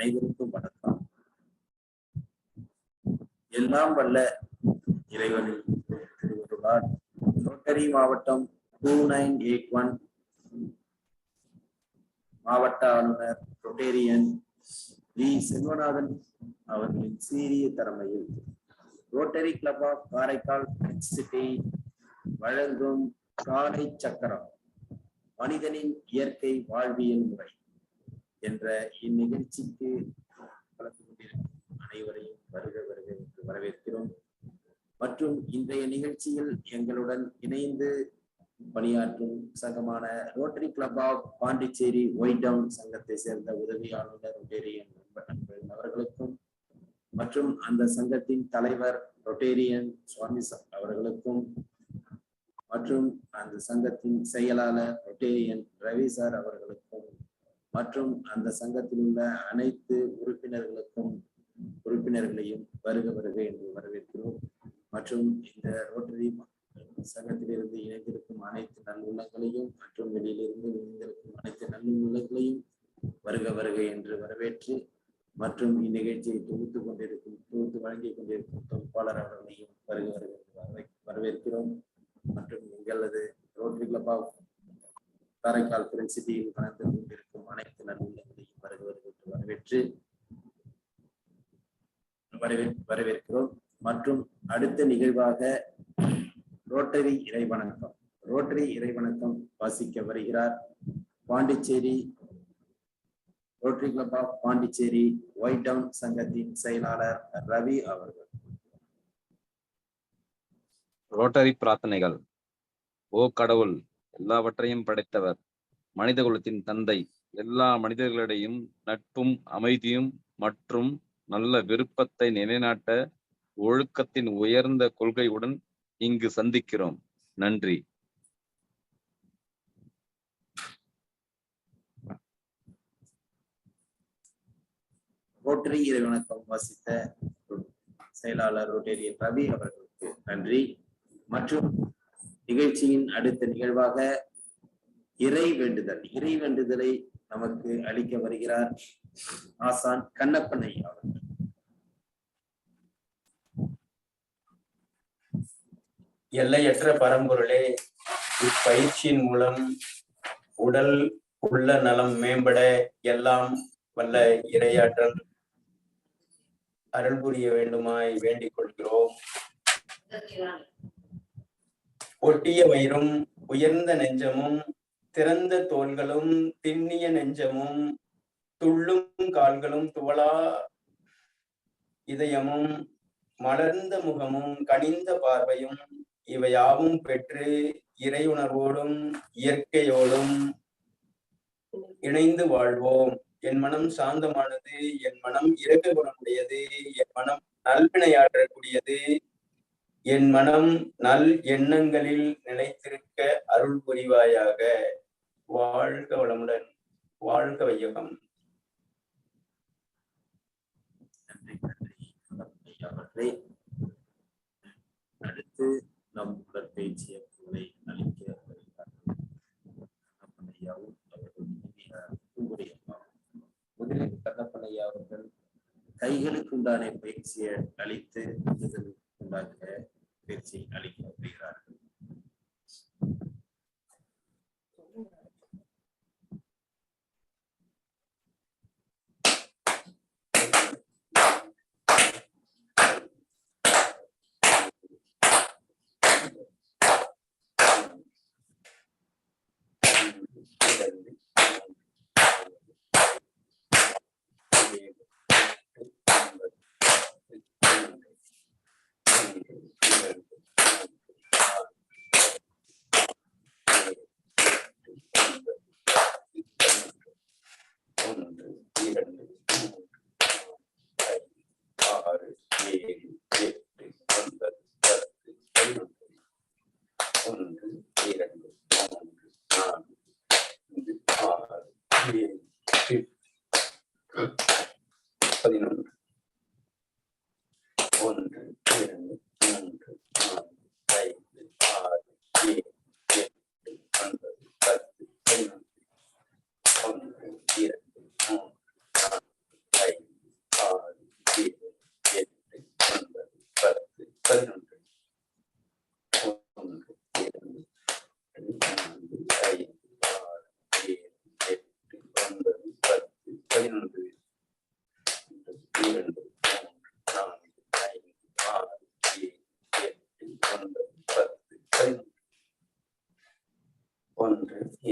அனைவருக்கும் வணக்கம். எல்லாம் வல்ல இறைவனின் திருவருளால் ரோட்டரி மாவட்டம் 2981 மாவட்ட ஆளுநர் ரொட்டேரியன் வி செல்வநாதன் அவர்களின் சீரிய தலைமையில் Rotary club of Karaikal city வழங்கும் காலை சக்கரம் மனிதனின் இயற்கை வாழ்வியல் முறை என்ற இந்நிகழ்ச்சிக்கு கலந்து கொண்டிருக்கும் அனைவரையும் வருக வருக என்று வரவேற்கிறோம். மற்றும் இன்றைய நிகழ்ச்சியில் எங்களுடன் இணைந்து பணியாற்றும் சங்கமான rotary club of Pondicherry white town சங்கத்தை சேர்ந்த உதவி ஆளுநர் ரொட்டேரியன் அவர்களுக்கும் மற்றும் அந்த சங்கத்தின் தலைவர் ரொட்டேரியன் சுவாமி அவர்களுக்கும் மற்றும் அந்த சங்கத்தின் செயலாளர் ரொட்டேரியன் ரவி சார் அவர்களுக்கும் மற்றும் அந்த சங்கத்தில் உள்ள அனைத்து உறுப்பினர்களையும் வருக வருக என்று வரவேற்கிறோம். மற்றும் இந்த ரோட்டரி சங்கத்திலிருந்து இணைந்திருக்கும் அனைத்து நல்லுள்ளங்களையும் மற்றும் வெளியிலிருந்து இணைந்திருக்கும் அனைத்து நல்லுள்ளங்களையும் வருக வருக என்று வரவேற்று மற்றும் இந்நிகழ்ச்சியை தொகுத்து வழங்கிக் கொண்டிருக்கும் தொகுப்பாளர் அவர்களையும் வருக வருக என்று வரவேற்கிறோம். மற்றும் எங்களது Rotary club of Karaikal friend சிட்டியில் கலந்து கொண்டிருக்கும் அனைத்து நல்லுள்ளங்களையும் வருக வருக என்று வரவேற்கிறோம். மற்றும் அடுத்த நிகழ்வாக ரோட்டரி இறைவணக்கம் வாசிக்க வருகிறார் Pondicherry Rotary club of Pondicherry white town சங்கத்தின் செயலாளர் ரவி அவர்கள். ரோட்டரி பிரார்த்தனைகள். ஓ கடவுள், எல்லாவற்றையும் படைத்தவர், மனித குலத்தின் தந்தை, எல்லா மனிதர்களிடையும் நட்பும் அமைதியும் மற்றும் நல்ல விருப்பத்தை நிலைநாட்ட ஒழுக்கத்தின் உயர்ந்த கொள்கையுடன் இங்கு சந்திக்கிறோம். நன்றி. ரோட்டரி இறைவணக்கம் வாசித்த செயலாளர் ரொட்டேரியன் ரவி அவர்களுக்கு நன்றி. மற்றும் நிகழ்ச்சியின் அடுத்த நிகழ்வாக இறை வேண்டுதலை நமக்கு அளிக்க வருகிறார் ஆசான் கண்ணப்பன் ஐயா அவர்கள். எல்லையற்ற பரம்பொருளே, இப்பயிற்சியின் மூலம் உடல் உள்ள நலம் மேம்பட எல்லாம் வல்ல இறையாற்றல் அருள் புரிய வேண்டுமாய் வேண்டிக் கொள்கிறோம். ஒட்டிய வயிறும் உயர்ந்த நெஞ்சமும் திறந்த தோள்களும் திண்ணிய நெஞ்சமும் துள்ளும் கால்களும் துவளா இதயமும் மலர்ந்த முகமும் கனிந்த பார்வையும் இவையாவும் பெற்று இறையுணர்வோடும் இயற்கையோடும் இணைந்து வாழ்வோம். என் மனம் சாந்தமானது, என் மனம் இரக்க குணமுடையது, என் மனம் நல்வினையாற்றக்கூடியது, என் மனம் நல் எண்ணங்களில் நிலைத்திருக்க அருள் புரிவாயாக. வாழ்க வளமுடன், வாழ்க வையகம். அடுத்து நம் உடற்பயிற்சியை அளிக்க முதலில் கண்ணப்பன் ஐயா அவர்கள் கைகளுக்கு உண்டான பயிற்சியை அளித்து உண்டாக்க பயிற்சியை அளிக்க வருகிறார்கள்.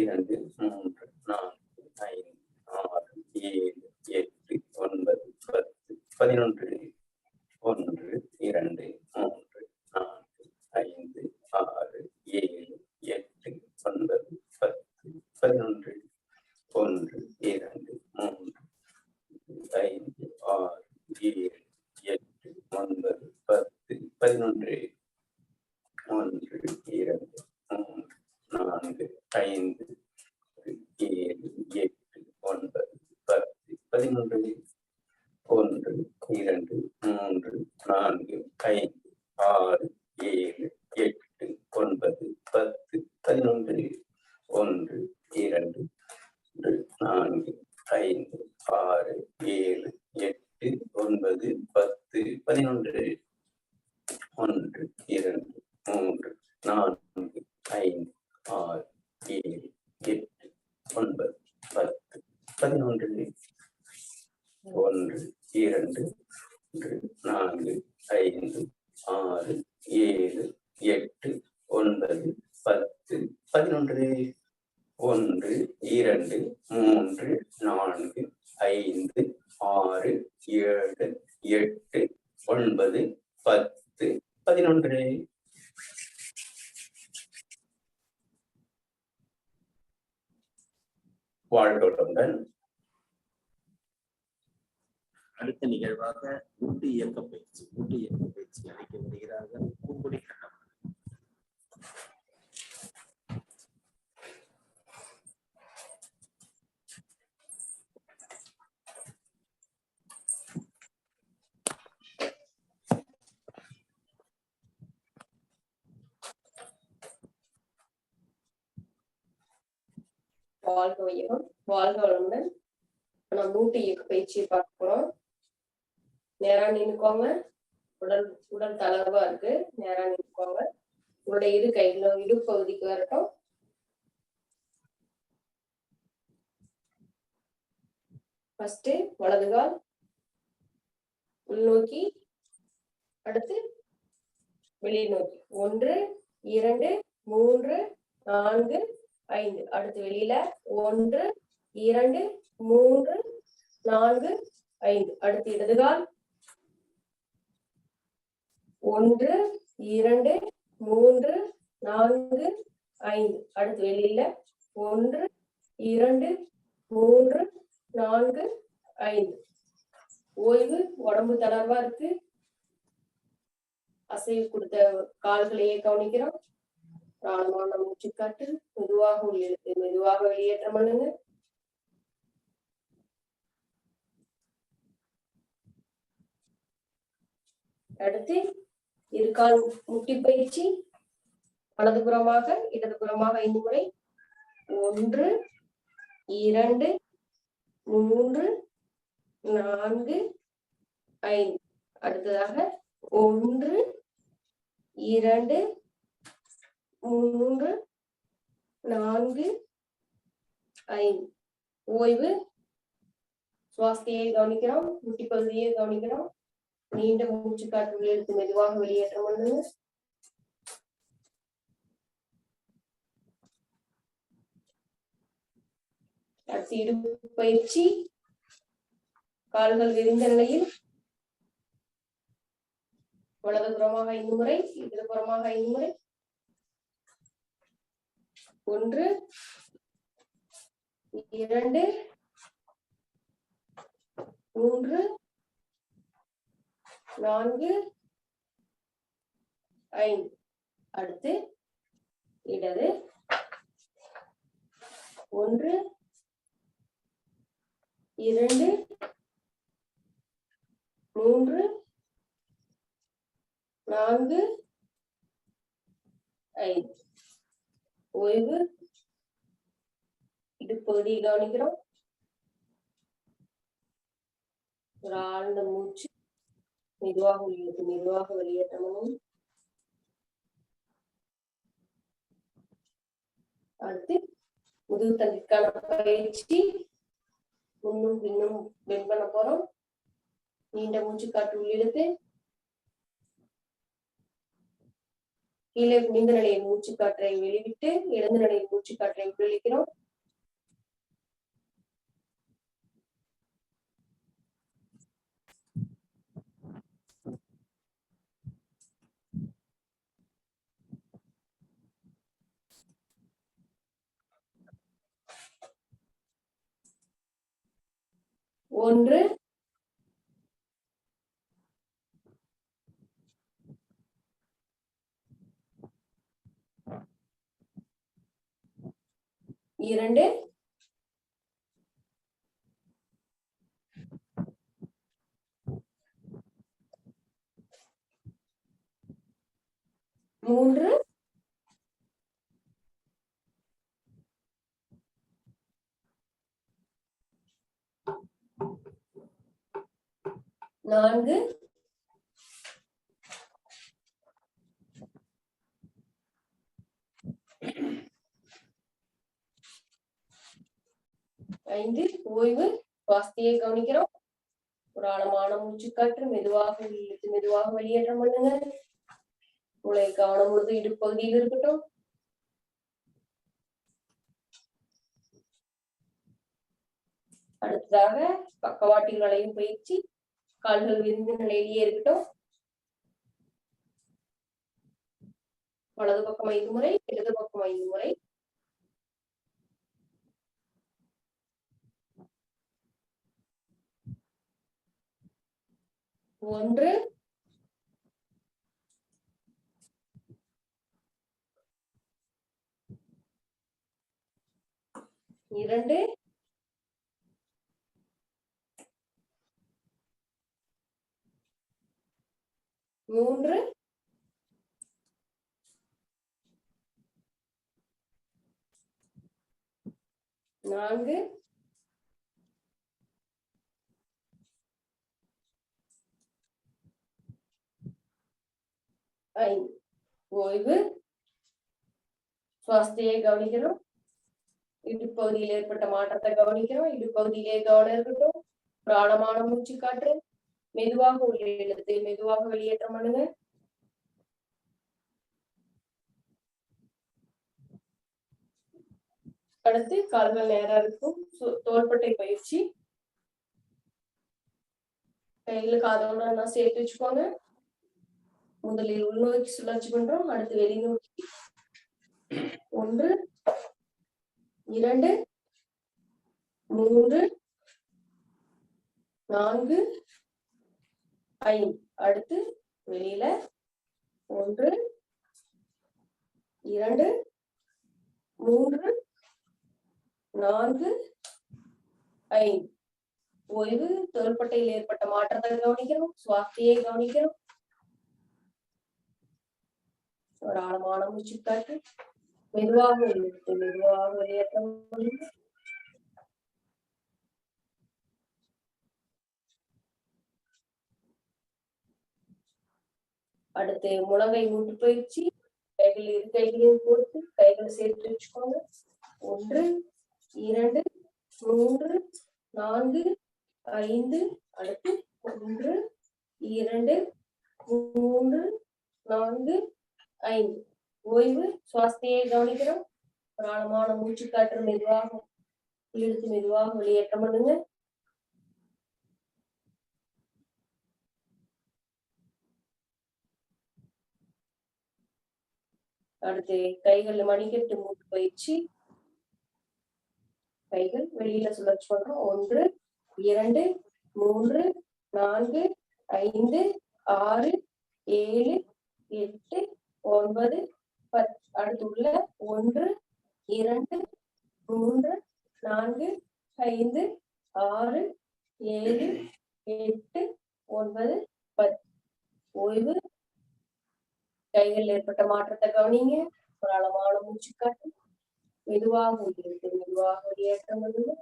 2 3 4 5 6 7 8 9 10 11 1 2 3 4 5 6 7 8 9 10 11 1 2 3 5 6 7 8 9 10 11 1 2 3 4 5 7 8 9 10 11 1 2 3 4 5 6 7 8 9 10 11 1 2 4 5 6 7 8 9 10 11 1 2 3 4 5 6 7 8 9 10 11 1 2 4 5 6 7 8 9 10 11 1 2 3 4 5 6 7 8 9 10 11 வாழ்த்தோட்டமுடன் அடுத்த நிகழ்வாக கூட்டு இயக்க பயிற்சி அளிக்க வருகிறார்கள் பூங்குடி கண்ணம். வாழ்க வையகம், வாழ்க வளமுடன். நம்ம மூட்டு இயக்க பயிற்சியை பார்க்க போறோம். நேரா நின்னுக்கோங்க. உடல் தளர்வா இருக்கு, நேரா நின்னுக்கோங்க. உங்களுடைய இரு கைகளும் இடுப்பு பகுதிக்கு வரட்டும். ஃபர்ஸ்ட் வலது கால் உள்நோக்கி, அடுத்து வெளியே நோக்கி. 1 2 3 4 5. அடுத்து வெளியில 1 2 3 4 5. அடுத்து இடதுகால் 1 2 3 4 5. அடுத்து வெளியில 1 2 3 4 5. ஓய்வு, உடம்பு தளர்வா இருக்கு. அசைவு கொடுத்த கால்களையே கவனிக்கிறோம். ஆழமான மூச்சுக்காட்டு, மெதுவாக உள்ளிழுத்து மெதுவாக வெளியேற்றம் பண்ணுங்க. அடுத்து இருகால் முட்டி பயிற்சி. வலதுபுறமாக இடதுபுறமாக 5 முறை. 1 2 3 4 5. அடுத்ததாக 1 2 3 4 5. ஓய்வு, சுவாசத்தையே கவனிக்கிறோம், முட்டி பகுதியே கவனிக்கிறோம். நீண்ட மூச்சு காற்று எடுத்து மெதுவாக வெளியேற்றம் பண்ணுங்க. அடுத்து இடுப்பு பயிற்சி. கால்கள் விரிந்த நிலையில் வலதுபுறமாக 5 முறை, இடதுபுறமாக 5 முறை. 1 2 3 4 5. அடுத்து இடது 1 2 3 4 5. ஓய்வு, இடுப்பகுதியை கவனிக்கிறோம். ஒரு ஆழ்ந்த மூச்சு, மெதுவாக உள்ளிழுத்து மெதுவாக வெளியேற்றணும். அடுத்து முதுகு தண்டிற்கான பயிற்சி. முன்னும் பின்னும் பெண்ட் பண்ண போறோம். நீண்ட மூச்சு காற்று உள்ளிழுத்து கீழே குனிந்த நிலையில் மூச்சு காற்றை வெளிவிட்டு எழுந்த நிலையில் மூச்சு காற்றை உள்ளிக்கிறோம். ஒன்று, இரண்டு, மூன்று, நான்கு, ஐந்து. ஓய்வு. சுவாசத்தையே கவனிக்கிறோம். ஒரு ஆழமான மூச்சுக்காற்று மெதுவாக இழுத்து மெதுவாக வெளியேற்றம் பண்ணுங்க. உங்களை கவனம் முழுது இடுப்பகுதியில் இருக்கட்டும். அடுத்ததாக பக்கவாட்டில் வளையும் பயிற்சி. கால்கள் விரிந்த நிலையிலேயே இருக்கட்டும். வலது பக்கம் 5 முறை, இடது பக்கம் 5 முறை. ஒன்று, இரண்டு, மூன்று, நான்கு, ஐந்து. ஓய்வு. சுவாசத்தையே கவனிக்கிறோம். இடுப்பகுதியில் ஏற்பட்ட மாற்றத்தை கவனிக்கிறோம். இடுப்பகுதியிலே கவனம் இருக்கட்டும். ஒரு ஆழமான மூச்சு காற்று மெதுவாக உள்ளே இழுத்து மெதுவாக வெளியேற்றம் பண்ணுங்க. அடுத்து கால்கள் நேரா இருக்கும். தோள்பட்டை பயிற்சி. கைகளுக்கு அதோட சேர்த்து வச்சுக்கோங்க. முதலில் உள்நோக்கி சுழற்சி பண்றோம். அடுத்து வெளிநோக்கி. ஒன்று, இரண்டு, மூன்று, நான்கு, ஐந்து. அடுத்து வெளியில. ஒன்று, இரண்டு, மூன்று, நான்கு, ஐந்து. ஓய்வு. தோள்பட்டையில் ஏற்பட்ட மாற்றத்தை கவனிக்கிறோம். சுவாசத்தையே கவனிக்கிறோம். ஒரு ஆழமான மூச்சு காற்று மெதுவாக இழுத்து மெதுவாக வெளியேற்றம். அடுத்து முழங்கை மூட்டு பயிற்சி. கைகள் இரு கைகளையும் போட்டு கைகளை சேர்த்து வச்சுக்கோங்க. ஒன்று, இரண்டு, மூன்று, நான்கு, ஐந்து. அடுத்து ஒன்று, இரண்டு, மூன்று, நான்கு, ஐந்து. ஓய்வு. சுவாசத்தையே கவனிக்கிறோம். ஒரு ஆழமான மூச்சு காற்று மெதுவாக இழுத்து மெதுவாக வெளியேற்றம் பண்ணுங்க. அடுத்து கைகள் மணிக்கட்டு மூட்டு பயிற்சி. கைகள் வெளியில சுழற்சி பண்றோம். ஒன்று, இரண்டு, மூன்று, நான்கு, ஐந்து, ஆறு, ஏழு, எட்டு, 9, 10. அடுத்து உள்ள 1, 2, 3, 4, 5, 6, 7, 8, 9, 10. ஓய்வு. கைகள் ஏற்பட்ட மாற்றத்தை கவனிங்க. ஒரு ஆழமான மூச்சு காற்று மெதுவாக இழுத்து மெதுவாக வெளியேற்றம் பண்ணுங்க.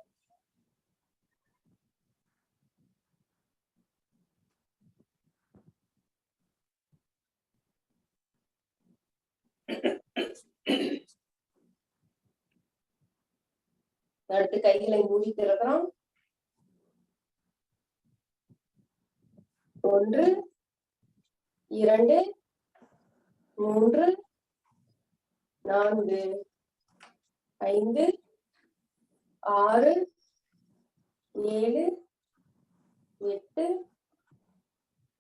அடுத்து கைகளை மூடி திறக்கிறோம். 1, 2, 3, 4 5 6 7 8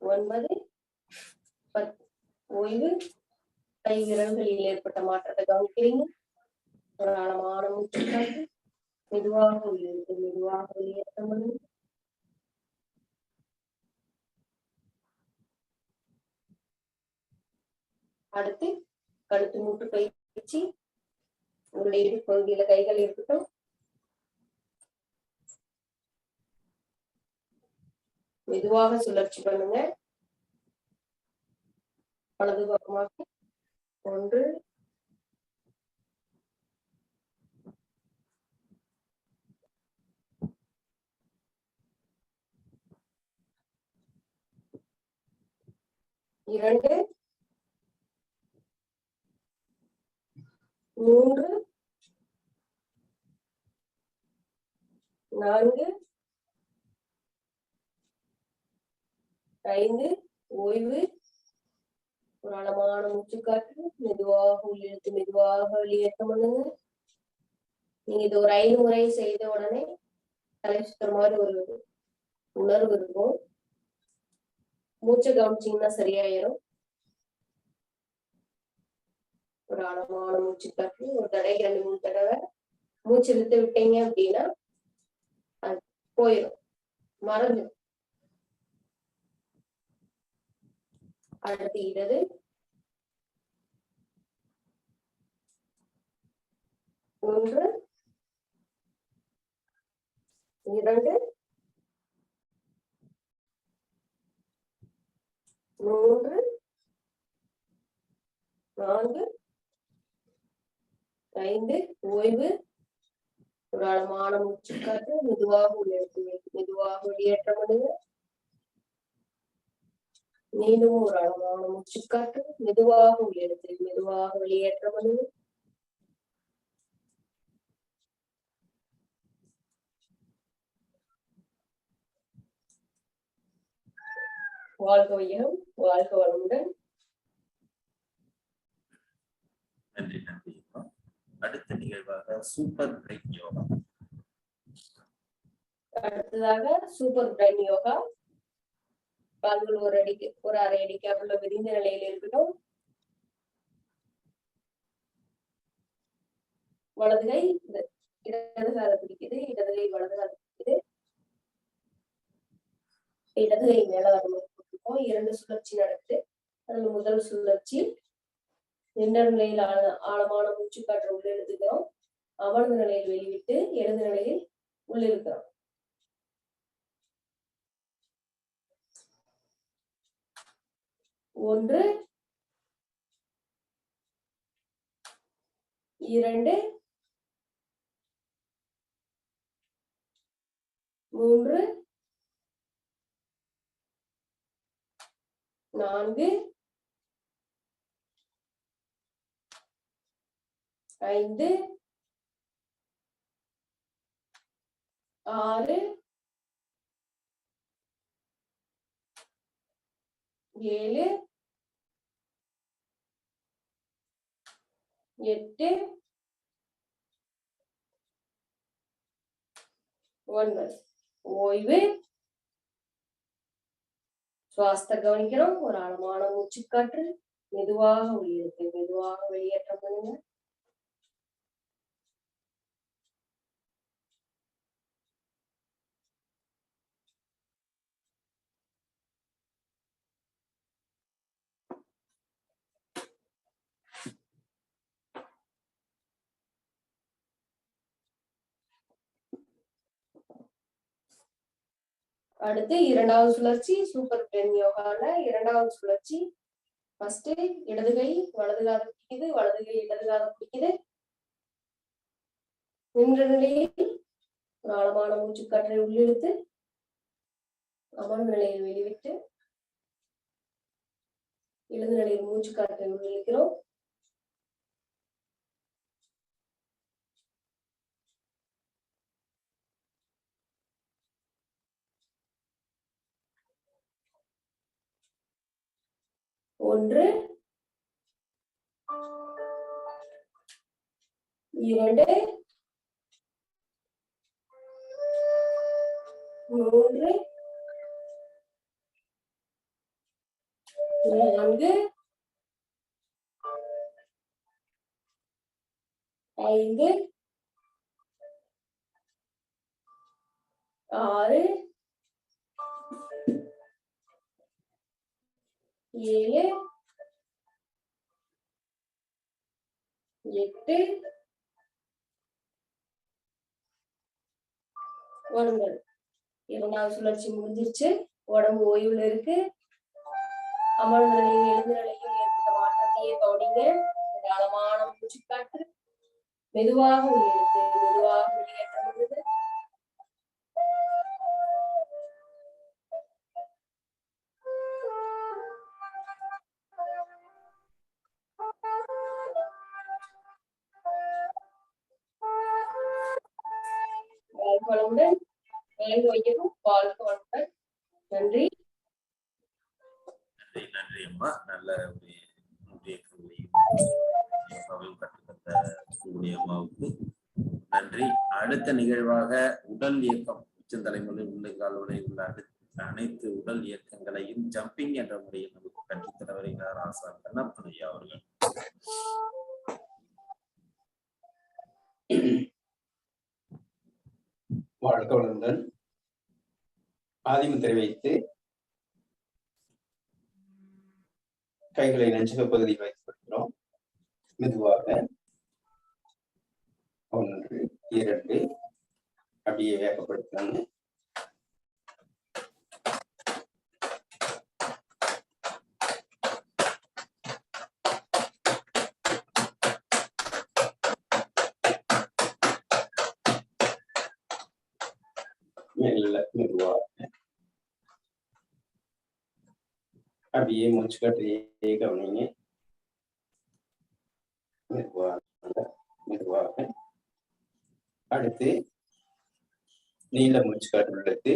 9 10. ஓய்வு. கை விரல்களில் ஏற்பட்ட மாற்றத்தை கவனிக்கிறீங்க. ஒரு ஆழமான மூச்சு காற்று மெதுவாக உள்ளிழுத்து மெதுவாக வெளியேற்றம். அடுத்து கழுத்து மூட்டு பயிற்சி. உங்களுடைய இடுப்பு பகுதியில கைகள் இருக்கட்டும். மெதுவாக சுழற்சி பண்ணுங்க. வலது பக்கமாக 1 2 3 4 5. ஓய்வு. ஒரு ஆழமான மூச்சுக்காற்று மெதுவாக உள்ளிழுத்து மெதுவாக வெளியேற்றம் பண்ணுங்க. நீங்க இது ஒரு 5 முறை செய்த உடனே தலை சுத்துற மாதிரி ஒரு உணர்வு இருக்கும். மூச்சை கவனிச்சீங்கன்னா சரியாயிரும். ஒரு ஆழமான மூச்சுக்காற்று ஒரு தடவை 2 3 தடவை மூச்சு இழுத்து விட்டீங்க அப்படின்னா அது போயிடும், மறந்துடும். அடுத்து இடது. 1 2 3 4 5. ஓய்வு. ஒரு ஆழமான மூச்சுக்காற்று மெதுவாக உள்ளிழுத்து மெதுவாக வெளியேற்றம் பண்ணுங்க. மீண்டும் ஒரு ஆழமான மூச்சுக்காற்று மெதுவாக உள்ளிழுத்து மெதுவாக வெளியேற்றம் பண்ணுங்க. வாழ்க வையகம், வாழ்க வளமுடன். நன்றி நன்றி. அடுத்த நிகழ்வாக சூப்பர் பிரைன் யோகா. அடுத்ததாக சூப்பர் பிரைன் யோகா. கால்கள் ஒரு அரை அடி கேப்ல விரிந்த நிலையில் இருக்கட்டும். வலது கை இடது காலை பிடிக்குது, இடது கை வலது காலை பிடிக்குது. இடது கை மேல வரணும். 2 சுழற்சி நடக்குது. அதுல முதல் சுழற்சி நின்ற நிலையில் ஆழமான மூச்சுக்காற்று உள்ள எடுத்துக்கிறோம். அமர்ந்த நிலையில் வெளிவிட்டு எழுந்த நிலையில் உள்ளிருக்கிறோம். ஒன்று 2 3 4 5 6 7 8 9. ஓய்வு. சுவாசத்தை கவனிக்கிறோம். ஒரு ஆழமான மூச்சுக்காற்று மெதுவாக உள்ளிழுத்து மெதுவாக வெளியேற்றம் பண்ணுங்க. அடுத்து 2வது சுழற்சி சூப்பர் பிரைன் யோகால 2வது சுழற்சி. ஃபர்ஸ்ட் இடது கை வலது காதை பிடிக்குது, வலது கை இடது காதை பிடிக்குது. நின்ற நிலையில் ஒரு ஆழமான மூச்சுக்காற்றை உள்ளிழுத்து அமர்ந்த நிலையில் வெளிவிட்டு எழுந்த நிலையில் மூச்சுக்காற்றை உள்ளிழுக்கிறோம். ஒன்று 2 3 4 5 6 7 8 9. 2வது சுழற்சி முடிஞ்சிருச்சு. உடம்பு ஓய்வுல இருக்கு. அமர்ந்த நிலையும் எழுந்த நிலையும் ஏற்பட்ட மாற்றத்தையே கவனிங்க. ஆழமான மூச்சு காற்று மெதுவாக உள்ளிழுத்து மெதுவாக வெளியேற்ற முடியுது. வளமுடன் வேலை வைக்கவும் வாழ்க வளமுடன். நன்றி. நன்றி அம்மா. நல்ல ஒரு கற்றுக்கொண்ட அம்மாவுக்கு நன்றி. அடுத்த நிகழ்வாக உடல் இயக்கம் உச்சந்தலைமுறை உள்ளங்காலுடைய உள்ள அனைத்து உடல் இயக்கங்களையும் ஜம்பிங் என்ற முறையில் நமக்கு கற்றுத்தர வருகிறார் ஆசான் கண்ணப்பன் ஐயா அவர்கள். வாழ்க வளமுடன். ஆதிமுத்திரை வைத்து கைகளை நெஞ்சக பகுதியில் வைக்கப்படுகிறோம். மெதுவாக 1 2 அப்படியே வேகப்படுத்தாங்க. மெல்ல மெதுவாக அப்படியே மூச்சு காற்றையே கவனிங்க. மெதுவாக மெதுவாக. அடுத்து நீல மூச்சு காற்று உள்ளது.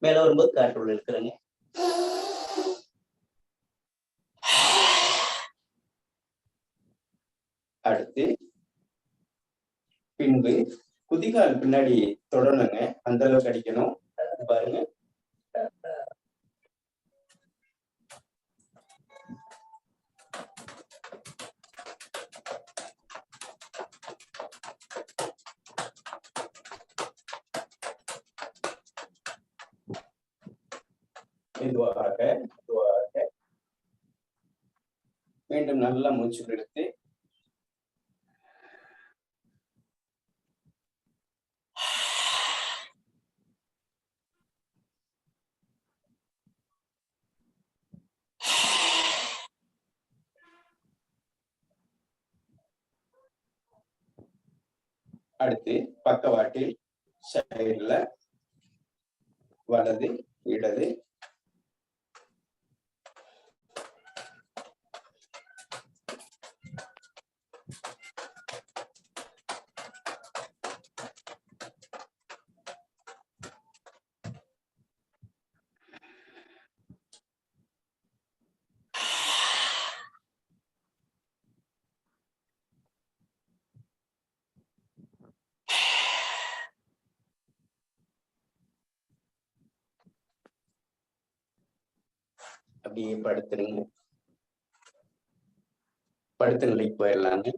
மேல வரும்போது காற்று உள்ள இருக்கிறாங்க. அடுத்து பின்பு குதிகால் பின்னாடி தொடணுங்க. அந்த அளவுக்கு அடிக்கணும். பாருங்க. மெதுவாக மெதுவாக மீண்டும் நல்லா மூச்சு எடுத்து அடுத்து பக்கவாட்டில் சைடுல வலது இடது அப்படியே படுத்துருங்க. படுத்த நிலைக்கு போயிடலாங்க.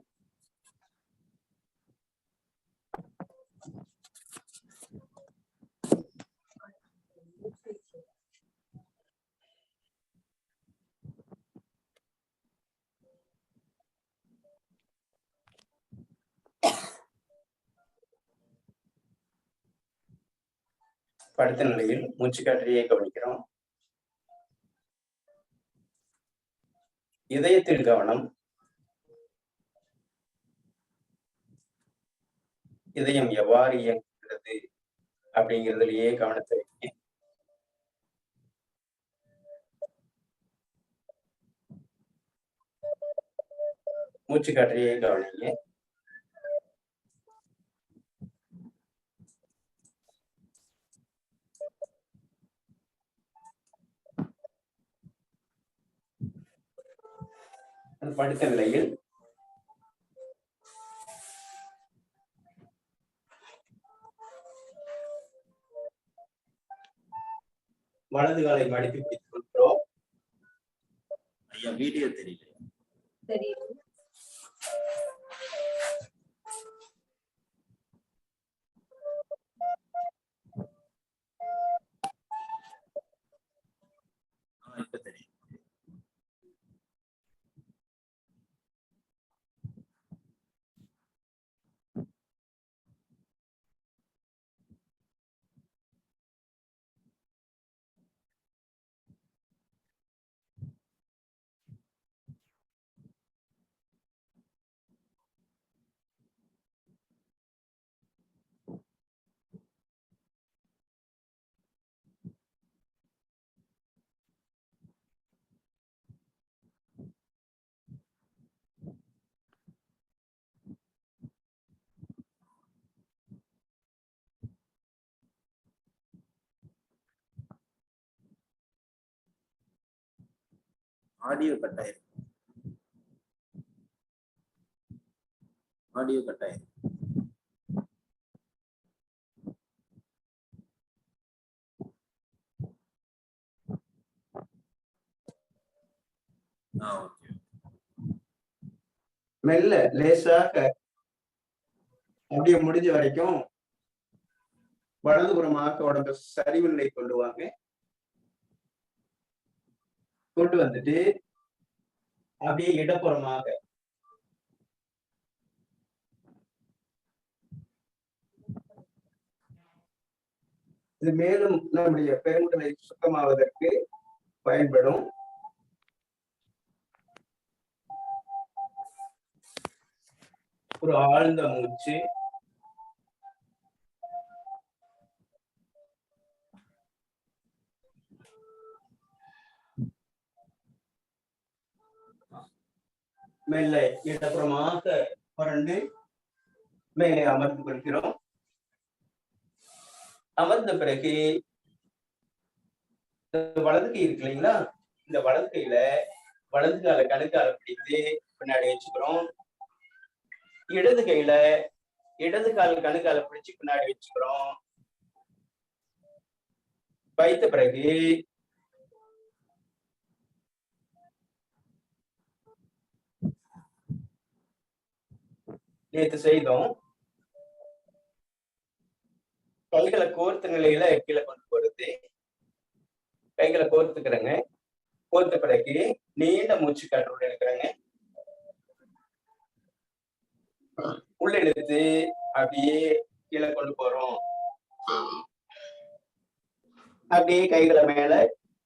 படுத்த நிலையில் மூச்சு காற்றையே கவனிக்கிறோம். இதயத்தில் கவனம். இதயம் எவ்வாறு இயங்குகிறது அப்படிங்கிறதுலயே கவனத்தை வைங்க. மூச்சு காற்றையே கவனிங்க. படுத்த நிலையில் வலது காலை மடித்து பிடித்துக் கொள்கிறோம். ஐயா வீடியோ தெரியல. தெரியும். இப்ப தெரியும். ஆடியோ கட்டாயிருக்கு. ஆடியோ கட்டாயிருக்கு. ஓகே. மெல்ல லேசாக அப்படியே முடிஞ்ச வரைக்கும் வலதுபுறமாக உடம்பு சரிவு நிலை கொண்டு வாங்க. கொண்டு வந்துட்டு அப்படியே இடப்புறமாக இது மேலும் நம்முடைய பெருங்குடலை சுத்தமாவதற்கு பயன்படும். ஒரு ஆழ்ந்த மூச்சு. மெல்ல இடப்புறமாக புரண்டு மேலே அமர்ந்து கொள்கிறோம். அமர்ந்த பிறகு வலது கை இருக்கு இல்லைங்களா, இந்த வலது கையில வலது கால கணுக்கால பிடித்து பின்னாடி வச்சுக்கிறோம். இடது கையில இடது கால கணுக்கால பிடிச்சு பின்னாடி வச்சுக்கிறோம். வைத்த பிறகு நேற்று செய்தோம். கைகளை கோர்த்த நிலையில கீழே கொண்டு போறது. கைகளை கோர்த்துக்கிறேங்க. கோர்த்த பிறகு நீண்ட மூச்சு காற்று உள்ள எடுக்கிறேங்க. உள்ள எடுத்து அப்படியே கீழே கொண்டு போறோம். அப்படியே கைகளை மேல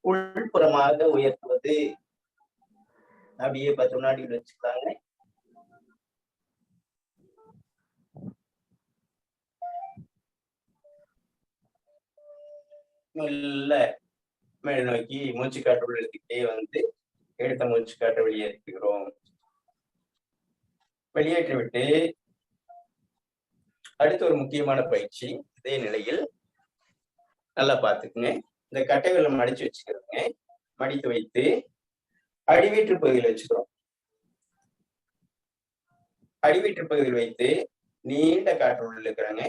உள்புறமாக உயர்த்துவது. அப்படியே 10 வினாடிகள் வச்சுக்கலாங்க. மெல்ல மேல் நோக்கி மூச்சு காற்று உள்ள எடுத்துக்கிட்டே வந்து எடுத்த மூச்சு காற்றை வெளியேற்றுகிறோம். வெளியேற்றி விட்டு அடுத்த ஒரு முக்கியமான பயிற்சி. இதே நிலையில் நல்லா பார்த்துக்குங்க. இந்த கட்டைகளை மடிச்சு வச்சுக்கிறோங்க. மடித்து வைத்து அடிவயிற்று பகுதியில் வச்சுக்கிறோம். அடிவயிற்று பகுதியில் வைத்து நீண்ட காற்று உள்ள இருக்கிறாங்க.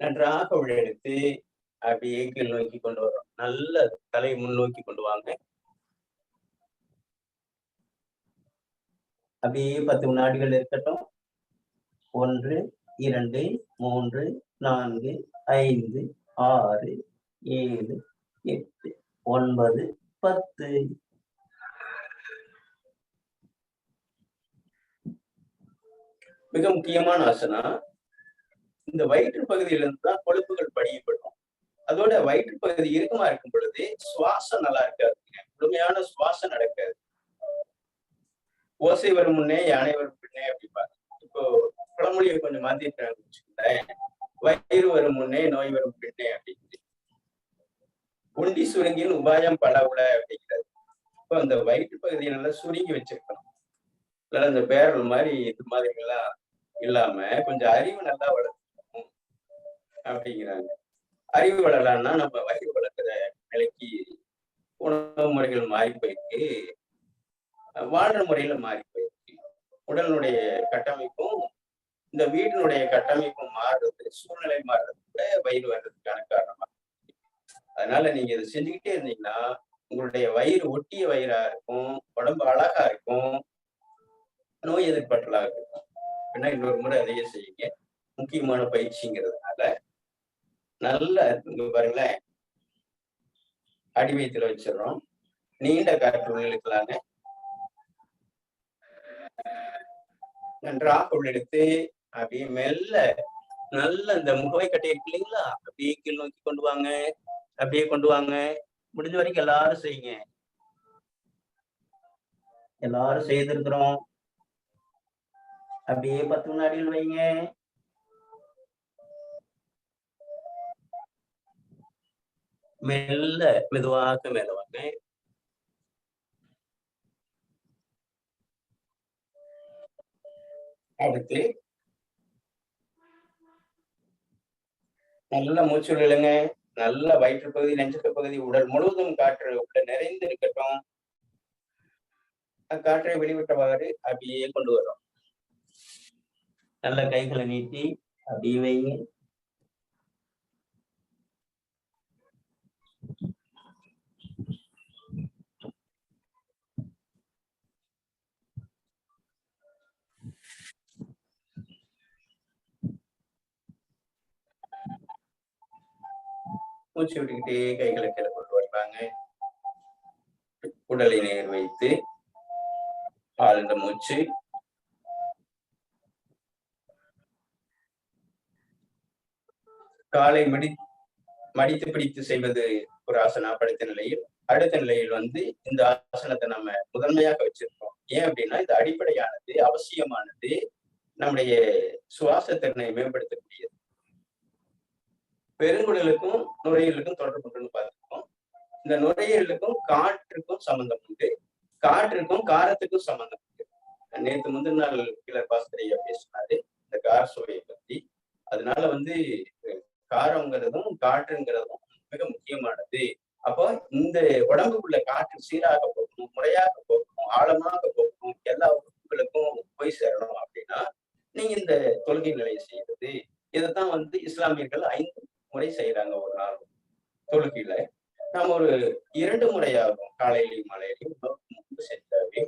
நன்றாக உள்ள எடுத்து அப்படியே கீழ் நோக்கி கொண்டு வரோம். நல்ல தலை முன்னோக்கி கொண்டு வாங்க. அப்படியே 10 வினாடிகள் இருக்கட்டும். 1 2 3 4 5 6 7 8 9 10. மிக முக்கியமான ஆசனா. இந்த வயிற்று பகுதியிலிருந்து தான் கொழுப்புகள் படியப்படும். அதோட வயிற்று பகுதி இறுக்கமா இருக்கும் பொழுது சுவாசம் நல்லா இருக்காது. முழுமையான சுவாசம் நடக்காது. ஓசை வரும் முன்னே யானை வரும் பின்னே அப்படிப்பாங்க. இப்போ பழமொழியை கொஞ்சம் மாத்திட்டாங்க வச்சுக்கோங்களேன். வயிறு வரும் முன்னே நோய் வரும் பின்னே அப்படின்னு. உண்டி சுருங்கின் உபாயம் பலவுல அப்படிங்கிறது. இப்போ அந்த வயிற்று பகுதியை நல்லா சுருங்கி வச்சிருக்கணும். இல்ல அந்த பேரல் மாதிரி இது மாதிரி எல்லாம் இல்லாம கொஞ்சம் அறிவு நல்லா வளர்க்கணும் அப்படிங்கிறாங்க. அறிவு வளரலான்னா நம்ம வயிறு வளர்க்கிற நிலைக்கு உணவு முறைகள் மாறி போயிருக்கு, வாழ்ற முறையில மாறி போயிருக்கு. உடலுடைய கட்டமைப்பும் இந்த வீட்டினுடைய கட்டமைப்பும் மாறுறது, சூழ்நிலை மாறுறது கூட வயிறு வர்றதுக்கான காரணமா. அதனால நீங்க இதை செஞ்சுக்கிட்டே இருந்தீங்கன்னா உங்களுடைய வயிறு ஒட்டிய வயிறா இருக்கும், உடம்பு அழகா இருக்கும், நோய் எதிர்ப்பாற்றலா இருக்கும். அப்படின்னா இன்னொரு முறை அதையே செய்யுங்க. முக்கியமான பயிற்சிங்கிறதுனால நல்ல இங்க பாருங்களேன், அடி வயிற்றுல வச்சிடறோம். நீண்ட காற்று உள்ளிழுக்கலாங்க. நன்றாக உள்ளெடுத்து அப்படியே மெல்ல நல்ல இந்த முகவை கட்டை இருக்கு இல்லைங்களா, அப்படியே கீழ் நோக்கி கொண்டு வாங்க, அப்படியே கொண்டு வாங்க. முடிஞ்ச வரைக்கும் எல்லாரும் செய்யுங்க. எல்லாரும் செய்திருக்கிறோம். அப்படியே 10 வினாடிகள் வைங்க. மெல்ல மெதுவாக மேல வாங்க. அடுத்து நல்ல மூச்சு விடுங்க. நல்ல வயிற்று பகுதி, நெஞ்சு பகுதி, உடல் முழுவதும் காற்று உள்ள நிறைந்து இருக்கட்டும். காற்றை வெளிவிட்டவாறு அப்படியே கொண்டு வரும். நல்ல கைகளை நீட்டி அப்படியே வைங்க. மூச்சு விட்டுக்கிட்டே கைகளை கீழே கொண்டு வருவாங்க. உடலை நேர் வைத்து ஆழ்ந்த மூச்சு. காலை மடித்து பிடித்து செய்வது ஒரு ஆசனா படுத்த நிலையில். அடுத்த நிலையில் இந்த ஆசனத்தை நம்ம முதன்மையாக வச்சிருக்கோம். ஏன் அப்படின்னா இது அடிப்படையானது, அவசியமானது, நம்முடைய சுவாச திறனை மேம்படுத்தக்கூடியது. பெருங்குடலுக்கும் நுரையீரலுக்கும் தொடர்பு கொண்டு பார்த்துருக்கோம். இந்த நுரையீரலுக்கும் காற்றுக்கும் சம்பந்தம் உண்டு, காற்றுக்கும் காரத்துக்கும் சம்பந்தம் உண்டு. நேற்று முந்தின நாள் கிளர் பாஸ்கரையா பேசினாரு இந்த கார சுவையை பத்தி. அதனால காரங்கிறதும் காற்றுங்கிறதும் மிக முக்கியமானது. அப்போ இந்த உடம்புக்குள்ள காற்று சீராக போகணும், முறையாக போகணும், ஆழமாக போகணும், எல்லா உறுப்புகளுக்கும் போய் சேரணும் அப்படின்னா நீங்க இந்த தொழுகை நிலையை செய்யறது. இதைத்தான் இஸ்லாமியர்கள் 5 முறை செய்யறாங்க ஒரு நாள் தொழுகையில. நாம ஒரு 2 முறையாகும், காலையிலையும் மாலையிலையும் செஞ்சாவே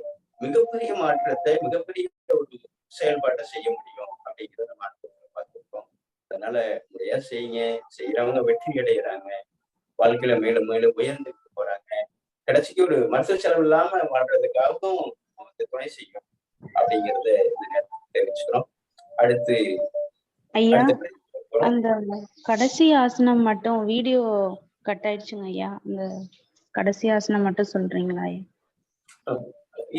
மிகப்பெரிய மாற்றத்தை, மிகப்பெரிய ஒரு செயல்பாட்டை செய்ய முடியும் அப்படிங்கிறத பார்த்துருக்கோம். அதனால முறையா செய்யுங்க. செய்யறவங்க வெற்றி அடைகிறாங்க, வாழ்க்கையில மேலும் மேலும் உயர்ந்துட்டு போறாங்க. கடைசிக்கு ஒரு மருத்துவ செலவு இல்லாம வாழ்றதுக்காகவும் துணை செய்யும் அப்படிங்கறத இந்த நேரத்தில் தெரிவிச்சுக்கிறோம். அடுத்து ஐயா, அந்த கடைசி ஆசனம் மட்டும் வீடியோ கட் ஆயிடுச்சுங்க ஐயா. அந்த கடைசி ஆசனம் மட்டும் சொல்றீங்களா ஐயா?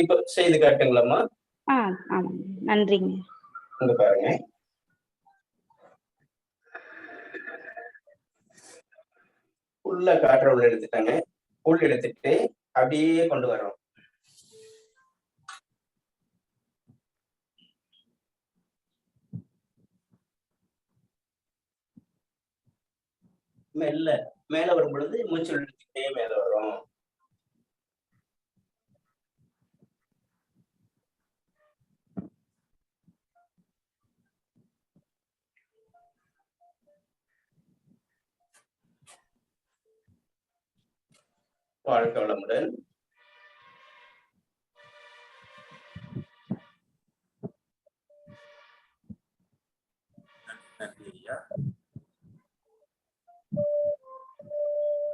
இப்ப செய்து காட்டுங்களாம்மா? ஆமாங்க, நன்றிங்க. இங்க பாருங்க, உள்ள காற்றை உள்ள எடுத்துட்டாங்க. உள்ள எடுத்துட்டு அப்படியே கொண்டு வர்றோம். மெல்ல மேல வரும் பொழுது மூச்சு எடுத்துக்கிட்டே மேல வரும். வாழ்க வளமுடன். நன்றி ஐயா.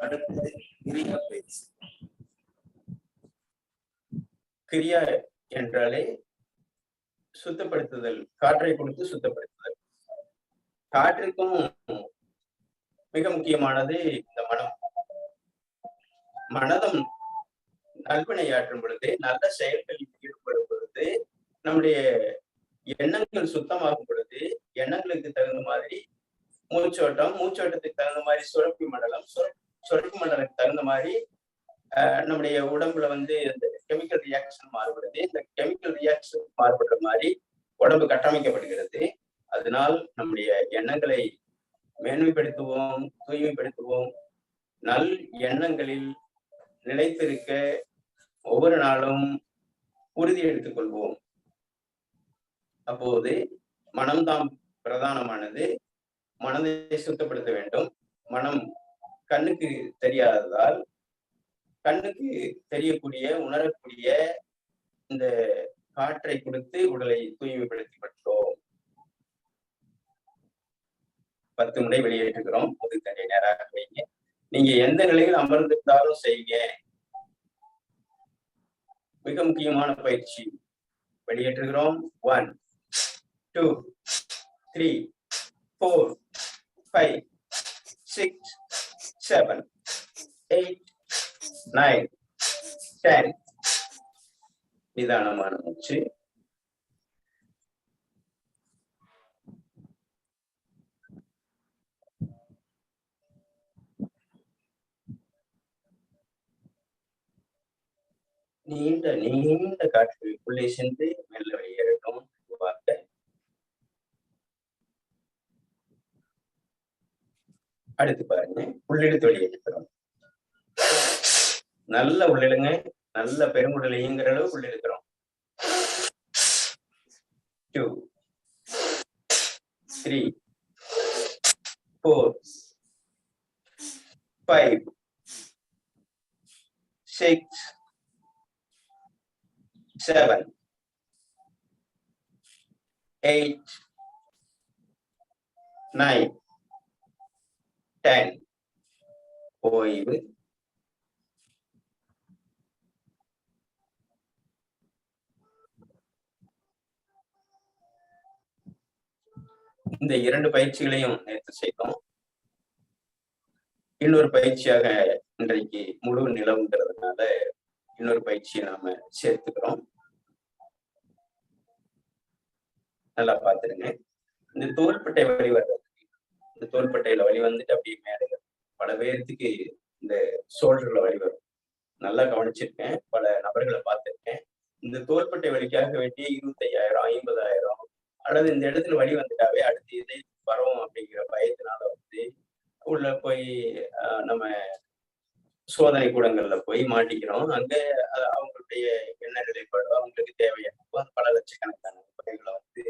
அடுத்தது கிரியா பயிற்சி. கிரியா என்றாலே சுத்தப்படுத்துதல், காற்றை கொடுத்து சுத்தப்படுத்துதல். காற்றுக்கும் மிக முக்கியமானது இந்த மனம். மனதம் நல்வினையாற்றும் பொழுது, நல்ல செயல்களில் ஈடுபடும் பொழுது, நம்முடைய எண்ணங்கள் சுத்தமாகும் பொழுது, எண்ணங்களுக்கு தகுந்த மாதிரி மூச்சோட்டம், மூச்சோட்டத்துக்கு தகுந்த மாதிரி சுரப்பி மண்டலம், சுரப்பி மண்டலத்துக்கு தகுந்த மாதிரி நம்முடைய உடம்புல இந்த கெமிக்கல் ரியாக்ஷன் மாறுபடுது. இந்த கெமிக்கல் ரியாக்ஷன் மாறுபடுற மாதிரி உடம்பு கட்டமைக்கப்படுகிறது. அதனால் நம்முடைய எண்ணங்களை மேன்மைப்படுத்துவோம், தூய்மைப்படுத்துவோம். நல் எண்ணங்களில் நிலைத்திருக்க ஒவ்வொரு நாளும் உறுதி எடுத்துக் கொள்வோம். அப்போது மனம்தான் பிரதானமானது. மனதை சுத்தப்படுத்த வேண்டும். மனம் கண்ணுக்கு தெரியாததால் கண்ணுக்கு தெரியக்கூடிய உணரக்கூடிய இந்த காற்றை கொடுத்து உடலை தூய்மைப்படுத்தி விட்டோம். 10 முறை வெளியேற்றுகிறோம். அது தனி நேராக வைங்க. நீங்க எந்த நிலையில் அமர்ந்திருந்தாலும் செய்யுங்க. மிக முக்கியமான பயிற்சி. வெளியேற்றுகிறோம். 1 2 3 4 5 6 7 8 9 10. நிதானமான மூச்சு. நீண்ட நீண்ட காற்று உள்ளே சென்று மெல்ல வெளியேறட்டும். அடுத்து பாருங்க, உள்ளிழுத்து வெளியேற்றுகிறோம். நல்ல உள்ளிழுங்க. நல்ல பெருங்குடல் இயங்குற அளவு உள்ளிழுக்கிறோம். 2 3 4 5 6 7 8 9 10. ஓய்வு. இந்த 2 பயிற்சிகளையும் நேற்று செய்தோம். இன்னொரு பயிற்சியாக இன்றைக்கு முழு நிலவுங்கிறதுனால இன்னொரு பயிற்சியை நாம சேர்த்துக்கிறோம். நல்லா பார்த்துருங்க. இந்த தோள்பட்டை வலி வர்றது, இந்த தோள்பட்டையில வலி வந்துட்டு அப்படியே மேலே பல பேர்த்துக்கு இந்த ஷோல்டர்ல வலி வரும். நல்லா கவனிச்சிருக்கேன். பல நபர்களை பார்த்திருக்கேன். இந்த தோள்பட்டை வலிக்காக வேண்டிய 25,000 50,000 அல்லது இந்த இடத்துல வலி வந்துட்டாவே அடுத்து இதை வரும் அப்படிங்கிற பயத்தினால வந்து உள்ள போய் நம்ம சோதனை கூடங்கள்ல போய் மாட்டிக்கிறோம். அங்க அவங்களுடைய எண்ண நிலைப்பாடு அவங்களுக்கு தேவையான பல லட்சக்கணக்கான தொகைகளை வந்து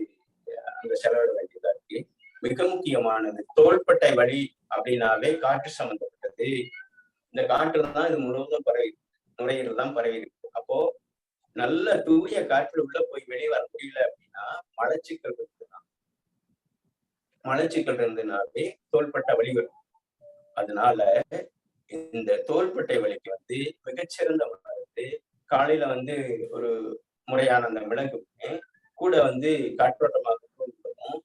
அங்க செலவிட வேண்டியதா இருக்கு. மிக முக்கியமானது தோள்பட்டை வலி அப்படின்னாவே காற்று சம்பந்தப்பட்டது. இந்த காற்று தான் இது முழுவதும் பரவி, நுரையீரல் தான் பரவி இருக்கு. அப்போ நல்ல தூய காற்று உள்ள போய் வெளியே வர முடியல அப்படின்னா மலச்சிக்கல் இருக்குதான். மலச்சிக்கல் இருந்ததுனாவே தோள்பட்டை வலி வரும். அதனால இந்த தோள்பட்டை வலிக்கு வந்து மிகச்சிறந்த மருந்து காலையில வந்து ஒரு முறையான அந்த மிளகுமே கூட வந்து காற்றோட்டமாக கொடுப்பதும்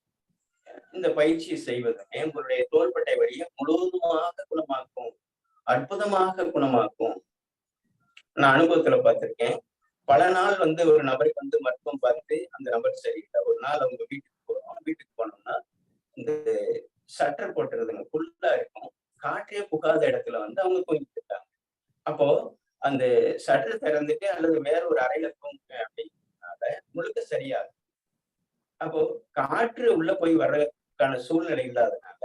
இந்த பயிற்சியை செய்வதுமே உங்களுடைய தோள்பட்டை வலியை முழுவதுமாக குணமாக்கும், அற்புதமாக குணமாக்கும். நான் அனுபவத்துல பார்த்திருக்கேன். பல நாள் வந்து ஒரு நபருக்கு வந்து மருத்துவம் பார்த்து அந்த நபர் சரியில்லை. ஒரு நாள் அவங்க வீட்டுக்கு போறோம். வீட்டுக்கு போனோம்னா இந்த சட்டர் போட்டுறதுங்க ஃபுல்லா இருக்கும். காற்றே புகாத இடத்துல வந்து அவங்க தூங்கிட்டு இருக்காங்க. அப்போ அந்த சட்டர் திறந்துட்டு அல்லது வேற ஒரு அறையில தூங்குங்க அப்படின்னால முழுக்க சரியாகும். அப்போ காற்று உள்ள போய் வர்றதுக்கான சூழ்நிலை இல்லாதனால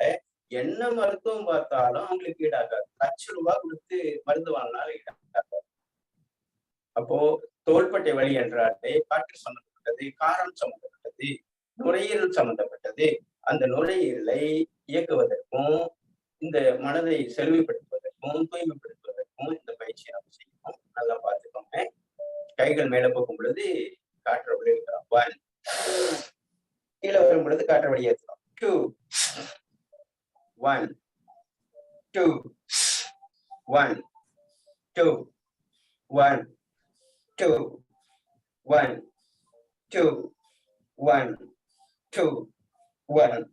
என்ன மருத்துவம் பார்த்தாலும் அவங்களுக்கு ஈடாகாது. ₹1,00,000 கொடுத்து மருந்து வாங்கினாலும் ஈடாகாது. அப்போ தோள்பட்டை வலி என்றாலே காற்று சம்பந்தப்பட்டது, காரம் சம்பந்தப்பட்டது, நுரையீரல் சம்பந்தப்பட்டது. அந்த நுரையீரலை இயக்குவதற்கும் இந்த மனதை செழுமைப்படுத்துவதற்கும் தூய்மைப்படுத்துவதற்கும் இந்த பயிற்சியை நம்ம செய்யணும். நல்லா பார்த்துக்கோங்க. கைகள் மேல போகும் பொழுது காற்றை வெளியேற்றலாம். 1 கீழே வரும் பொழுது காற்றை வெளியேற்றலாம். 2 1 2 1 2 1 2 1 2 1 2 1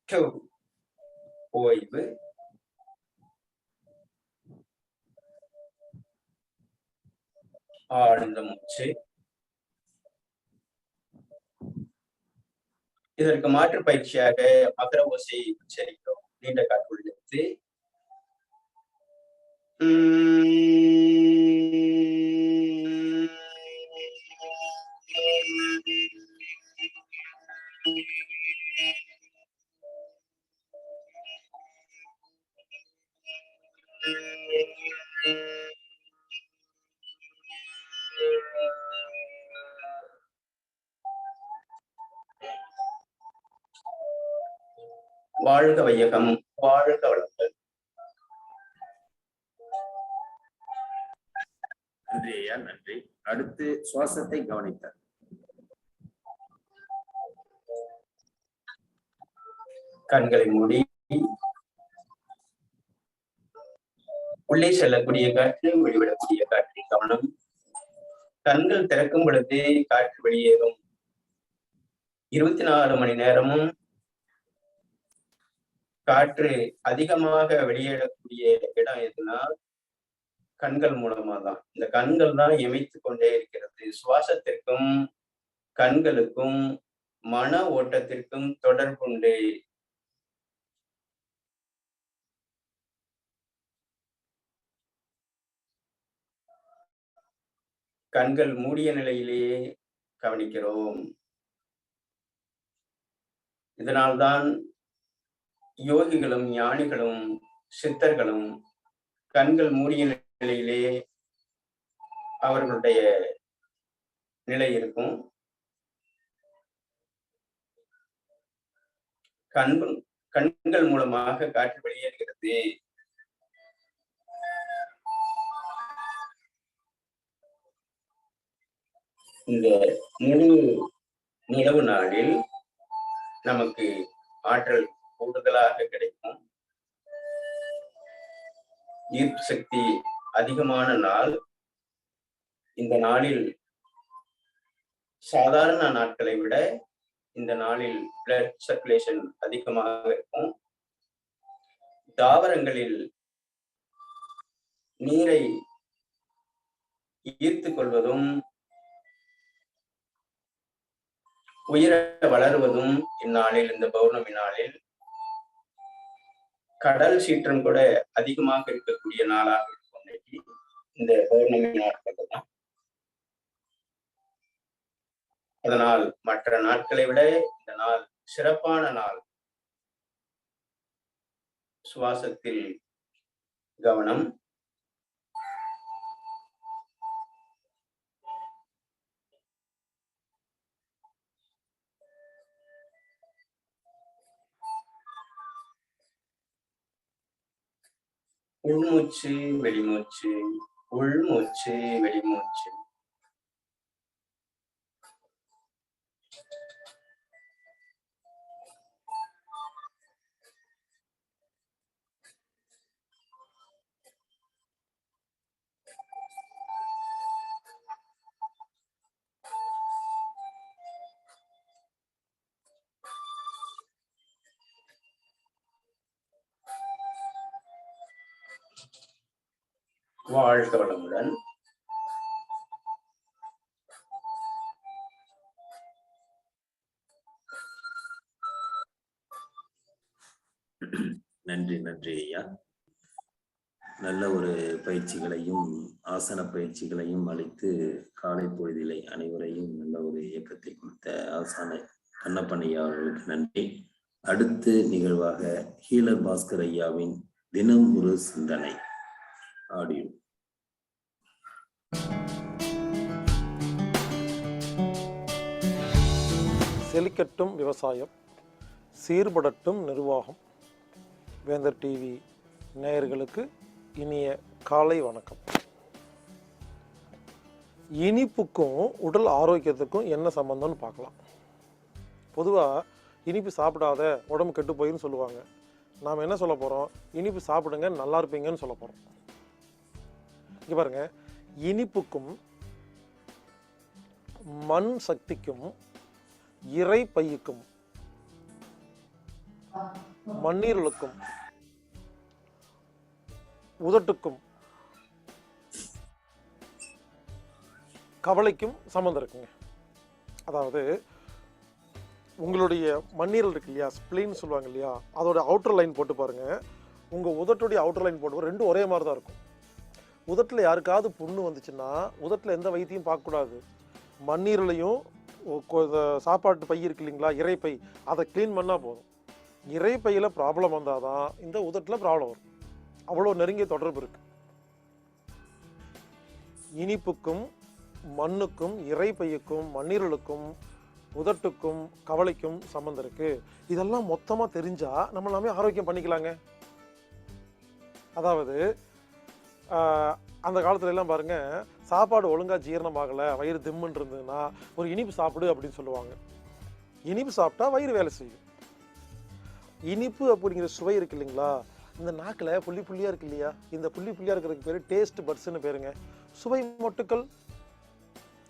2. ஓய்வு. ஆழ்ந்த மூச்சு. இதற்கு மாற்று பயிற்சியாக மகர ஓசை உச்சரிக்கிறோம். நீண்ட காற்றுள் எடுத்து வாழ்க வையகம், வாழ்க வளங்கள். நன்றி ஐயா, நன்றி. அடுத்து சுவாசத்தை கவனித்தார். கண்களை மூடி உள்ளே செல்லக்கூடிய காற்று, வெளிவிடக்கூடிய காற்றை கவனம். கண்கள் திறக்கும் பொழுது காற்று வெளியேறும். 24 மணி நேரமும் காற்று அதிகமாக வெளியேறக்கூடிய இடம் எதுனா கண்கள் மூலமா தான். இந்த கண்கள் தான் இமைத்துக் கொண்டே இருக்கிறது. சுவாசத்திற்கும் கண்களுக்கும் மன ஓட்டத்திற்கும் தொடர்புண்டு. கண்கள் மூடிய நிலையிலேயே கவனிக்கிறோம். இதனால்தான் யோகிகளும் ஞானிகளும் சித்தர்களும் கண்கள் மூடிய நிலையிலே அவர்களுடைய நிலை இருக்கும். கண்கள் மூலமாக காற்று வெளியேறுகிறது. இந்த முழு நிலவு நாளில் நமக்கு ஆற்றல் கூடுதலாக கிடைக்கும். ஈர்ப்பு சக்தி அதிகமான நாள். இந்த நாளில் சாதாரண நாட்களை விட இந்த நாளில் பிளட் சர்க்குலேஷன் அதிகமாக இருக்கும். தாவரங்களில் நீரை ஈர்த்து கொள்வதும் உயிர வளருவதும் இந்நாளில், இந்த பௌர்ணமி நாளில் கடல் சீற்றம் கூட அதிகமாக இருக்கக்கூடிய நாளாக இருக்கும். இந்த பௌர்ணமி நாட்கள் தான். அதனால் மற்ற நாட்களை விட இந்த நாள் சிறப்பான நாள். சுவாசத்தில் கவனம். உள்மூச்சு வெளிமூச்சு, உள்மூச்சு வெளிமூச்சு. வாழ்க வளமுடன். நன்றி, நன்றி ஐயா. நல்ல ஒரு பயிற்சிகளையும் ஆசன பயிற்சிகளையும் அளித்து காலை பொழுதிலை அனைவரையும் நல்ல ஒரு இயக்கத்தை கொடுத்த ஆசான கண்ணப்பன் ஐயா அவர்களுக்கு நன்றி. அடுத்து நிகழ்வாக ஹீலர் பாஸ்கர் ஐயாவின் தினம் ஒரு சிந்தனை ஆடியோ. செழிக்கட்டும் விவசாயம், சீர்படட்டும் நிர்வாகம். வேந்தர் டிவி நேயர்களுக்கு இனிய காலை வணக்கம். இனிப்புக்கும் உடல் ஆரோக்கியத்துக்கும் என்ன சம்பந்தம்னு பார்க்கலாம். பொதுவாக இனிப்பு சாப்பிடாத உடம்பு கெட்டு போயின்னு சொல்லுவாங்க. நாம் என்ன சொல்ல போகிறோம்? இனிப்பு சாப்பிடுங்க, நல்லா இருப்பீங்கன்னு சொல்ல போகிறோம். இங்கே பாருங்க, இனிப்புக்கும் மண் சக்திக்கும் இறை பையுக்கும் மண்ணீரலுக்கும் உதட்டுக்கும் கவலைக்கும் சம்மந்தம் இருக்குங்க. அதாவது உங்களுடைய மண்ணீரல் இருக்கு இல்லையா, ஸ்பிளீன் சொல்லுவாங்க இல்லையா, அதோட அவுட்டர் லைன் போட்டு பாருங்க. உங்கள் உதட்டுடைய அவுட்டர் லைன் போட்டு ரெண்டும் ஒரே மாதிரி தான் இருக்கும். உதட்டில் யாருக்காவது புண்ணு வந்துச்சுன்னா உதட்டில் எந்த வைத்தியம் பார்க்கக்கூடாது. மண்ணீரலையும் சாப்பாட்டு பை இருக்கு இல்லைங்களா, இறைப்பை, அதை க்ளீன் பண்ணால் போதும். இறைப்பையில் ப்ராப்ளம் வந்தால் தான் இந்த உதட்டில் ப்ராப்ளம் வரும். அவ்வளோ நெருங்கிய தொடர்பு இருக்கு. இனிப்புக்கும் மண்ணுக்கும் இறைப்பையுக்கும் மண்ணீரலுக்கும் உதட்டுக்கும் கவலைக்கும் சம்மந்தம் இருக்கு. இதெல்லாம் மொத்தமா தெரிஞ்சா நம்ம எல்லாமே ஆரோக்கியம் பண்ணிக்கலாங்க. அதாவது அந்த காலத்துல எல்லாம் பாருங்க, சாப்பாடு ஒழுங்கா ஜீரணமாகல, வயிறு திம்முன்னு இருந்ததுன்னா ஒரு இனிப்பு சாப்பிடு அப்படின்னு சொல்லுவாங்க. இனிப்பு சாப்பிட்டா வயிறு வேலை செய்யும். இனிப்பு அப்படிங்கிற சுவை இருக்கு இல்லைங்களா, இந்த நாக்கில் புள்ளி புள்ளியா இருக்கு இல்லையா, இந்த புள்ளி புள்ளியா இருக்கிறதுக்கு பேரு டேஸ்ட் பட்ஸ்ன்னு பேருங்க, சுவை மொட்டுக்கள்.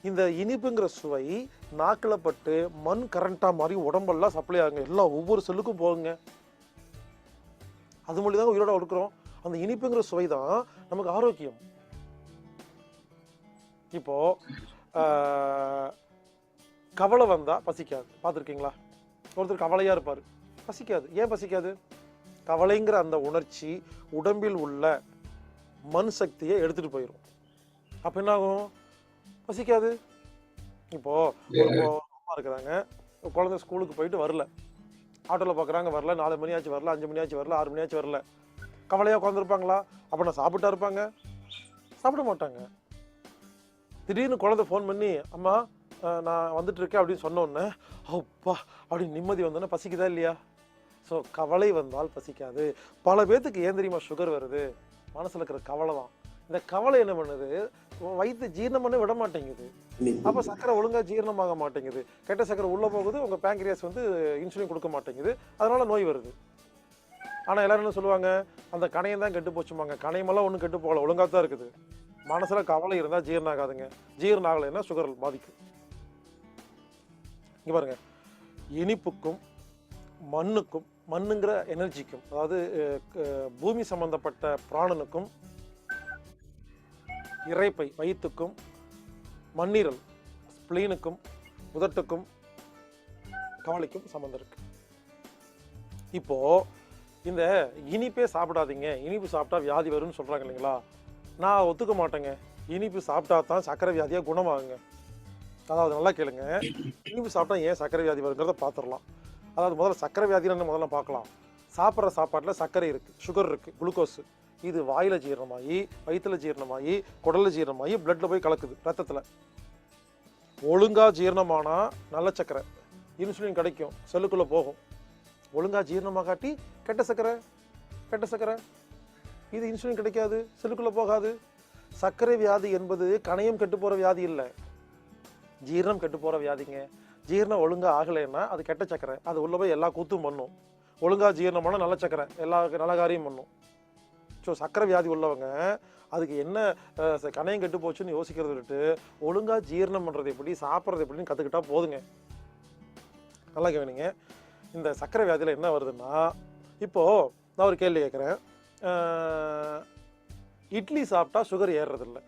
இந்த இனிப்புங்கிற சுவை நாக்கில் பட்டு மண் கரண்டா மாதிரி உடம்பெல்லாம் சப்ளை ஆகுங்க, எல்லாம் ஒவ்வொரு செல்லுக்கும் போகுங்க. அது மொழி தான் உயிரோட இருக்கிறோம். அந்த இனிப்புங்கிற சுவை தான் நமக்கு ஆரோக்கியம். இப்போ கவலை வந்தா பசிக்காது, பார்த்துருக்கீங்களா? ஒருத்தர் கவலையா இருப்பாரு, பசிக்காது. ஏன் பசிக்காது? கவலைங்கிற அந்த உணர்ச்சி உடம்பில் உள்ள மண் சக்தியை எடுத்துட்டு போயிடும். அப்ப என்ன ஆகும்? பசிக்காது. இப்போ ஒரு அம்மா இருக்கிறாங்க, குழந்தை ஸ்கூலுக்கு போயிட்டு வரல, ஆட்டோல பாக்குறாங்க வரல, 4 மணி ஆச்சு வரல, 5 மணி ஆச்சு வரல, 6 மணி ஆச்சு வரல, கவலையா உட்காந்துருப்பாங்களா? அப்ப நான் சாப்பிட்டா இருப்பாங்க? சாப்பிட மாட்டாங்க. திடீர்னு குழந்தை ஃபோன் பண்ணி அம்மா நான் வந்துட்டு இருக்கேன் அப்படின்னு சொன்ன உடனே அப்பா அப்படின்னு நிம்மதி வந்தோன்னே பசிக்குதா இல்லையா? ஸோ கவலை வந்தால் பசிக்காது. பல பேர்த்துக்கு ஏன் தெரியுமா சுகர் வருது? மனசுல இருக்கிற கவலை தான். இந்த கவலை என்ன பண்ணுது? வயிற்று ஜீரணம் பண்ண விட மாட்டேங்குது. அப்ப சக்கரை ஒழுங்கா ஜீரணமாக மாட்டேங்குது, கெட்ட சக்கரை உள்ள போகுது, உங்க பேங்க்ரியாஸ் வந்து இன்சுலின் கொடுக்க மாட்டேங்குது, அதனால நோய் வருது. ஆனா எல்லாரும் என்ன சொல்லுவாங்க? அந்த கணையம் தான் கெட்டு போச்சுமாங்க. கணையமெல்லாம் ஒன்றும் கெட்டு போகல, ஒழுங்கா தான் இருக்குது. மனசுல கவலை இருந்தா ஜீரணம் ஆகாதுங்க. ஜீரணம் ஆகலைன்னா சுகர் பாதிக்கும். இங்க பாருங்க, இனிப்புக்கும் மண்ணுக்கும், மண்ணுங்கிற எனர்ஜிக்கும், அதாவது பூமி சம்பந்தப்பட்ட பிராணனுக்கும், இரைப்பை வயிற்றுக்கும், மண்ணீரல் ஸ்பிளீனுக்கும், உதட்டுக்கும், கவலைக்கும் சம்பந்தம் இருக்கு. இப்போ இந்த இனிப்பே சாப்பிடாதீங்க, இனிப்பு சாப்பிட்டா வியாதி வரும்னு சொல்றாங்க இல்லைங்களா? நான் ஒத்துக்க மாட்டேங்க. இனிப்பு சாப்பிட்டா தான் சக்கரை வியாதியா குணமாகுங்க. அதாவது நல்லா கேளுங்க, இனிப்பு சாப்பிட்டா ஏன் சக்கரை வியாதி வருங்கிறத பார்த்துடலாம். அதாவது முதல்ல சக்கரை வியாதின்னு முதல்ல பார்க்கலாம். சாப்பிட்ற சாப்பாட்டில் சர்க்கரை இருக்கு, சுகர் இருக்கு, குளுக்கோஸ். இது வாயில ஜீரணமாகி, வயிற்றுல ஜீரணமாகி, குடல்ல ஜீரணமாகி, பிளட்ல போய் கலக்குது, ரத்தத்துல. ஒழுங்கா ஜீரணமானா நல்ல சக்கரை இன்சுலின் கிடைக்கும், செல்லுக்குள்ள போகும். ஒழுங்கா ஜீரணமாகாட்டி கெட்ட சக்கரை, கெட்ட சக்கரை இது இன்சுலின் கிடைக்காது, செல்லுக்குள்ள போகாது. சர்க்கரை வியாதி என்பது கணையம் கெட்டு போற வியாதி இல்லை, ஜீரணம் கெட்டு போற வியாதிங்க. ஜீரணம் ஒழுங்கா ஆகலைன்னா அது கெட்ட சக்கரை, அது உள்ள போய் எல்லா கூத்தும் பண்ணும். ஒழுங்கா ஜீரணமான நல்ல சக்கரை எல்லா நல்ல காரியம் பண்ணும். ஸோ சக்கரை வியாதி உள்ளவங்க அதுக்கு என்ன கணையம் கெட்டு போச்சுன்னு யோசிக்கிறது விட்டு ஒழுங்கா ஜீரணம் பண்றது எப்படி, சாப்பிட்றது எப்படின்னு கற்றுக்கிட்டா போதுங்க. நல்லா கேவீங்க. இந்த சக்கரை வியாதியில் என்ன வருதுன்னா, இப்போ நான் ஒரு கேள்வி கேட்குறேன். இட்லி சாப்பிட்டா சுகர் ஏறுறதில்ல,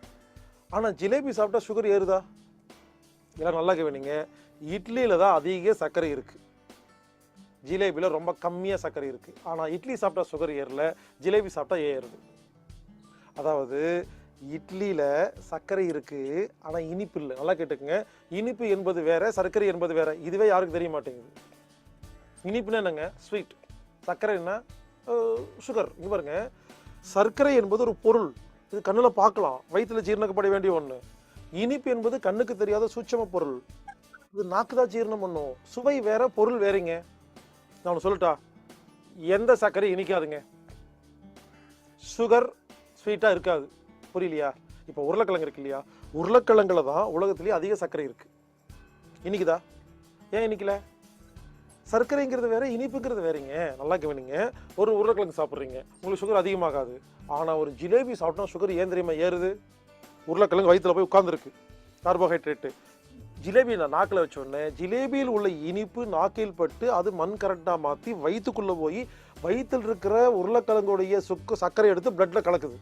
ஆனால் ஜிலேபி சாப்பிட்டா சுகர் ஏறுதா? எல்லாம் நல்லா கேவீங்க. இட்லியில தான் அதிக சர்க்கரை இருக்கு, ஜிலேபியில ரொம்ப கம்மியாக சர்க்கரை இருக்கு. ஆனால் இட்லி சாப்பிட்டா சுகர் ஏறல, ஜிலேபி சாப்பிட்டா ஏறுது. அதாவது இட்லியில சர்க்கரை இருக்கு, ஆனால் இனிப்பு இல்லை. நல்லா கேட்டுக்குங்க, இனிப்பு என்பது வேற, சர்க்கரை என்பது வேற. இதுவே யாருக்கு தெரிய மாட்டேங்குது. இனிப்புன்னா என்னங்க? ஸ்வீட். சர்க்கரைன்னா சுகர். இங்க பாருங்க, சர்க்கரை என்பது ஒரு பொருள், இது கண்ணில் பார்க்கலாம், வயிற்றுல ஜீரணக்கப்பட வேண்டிய ஒன்று. இனிப்பு என்பது கண்ணுக்கு தெரியாத சூட்சம பொருள், இது நாக்கு தான் ஜீரணம் பண்ணும். சுவை வேற, பொருள் வேறங்க. நான் சொல்லட்டா, எந்த சர்க்கரை இனிக்காதுங்க, சுகர் ஸ்வீட்டா இருக்காது. புரியலையா? இப்போ உருளைக்கிழங்கு இருக்கு இல்லையா, உருளைக்கிழங்குல தான் உலகத்திலேயே அதிக சர்க்கரை இருக்கு. இனிக்குதா? ஏன் இனிக்கல? சர்க்கரைங்கிறது வேற, இனிப்புங்கிறது வேறங்க. நல்லா கவனிங்க. ஒரு உருளைக்கிழங்கு சாப்பிட்றீங்க, உங்களுக்கு சுகர் அதிகமாகாது. ஆனால் ஒரு ஜிலேபி சாப்பிட்டா சுகர் ஏன் தெரியுமா ஏறுது? உருளைக்கிழங்கு வயிற்றுல போய் உட்காந்துருக்கு, கார்போஹைட்ரேட்டு. ஜிலேபி நான் நாக்கில் வச்ச உடனே ஜிலேபியில் உள்ள இனிப்பு நாக்கில் பட்டு அது மண் கரெக்டாக மாற்றி வயிற்றுக்குள்ளே போய் வயிற்றில் இருக்கிற உருளைக்கிழங்குடைய சர்க்கரை எடுத்து பிளட்ல கலக்குது.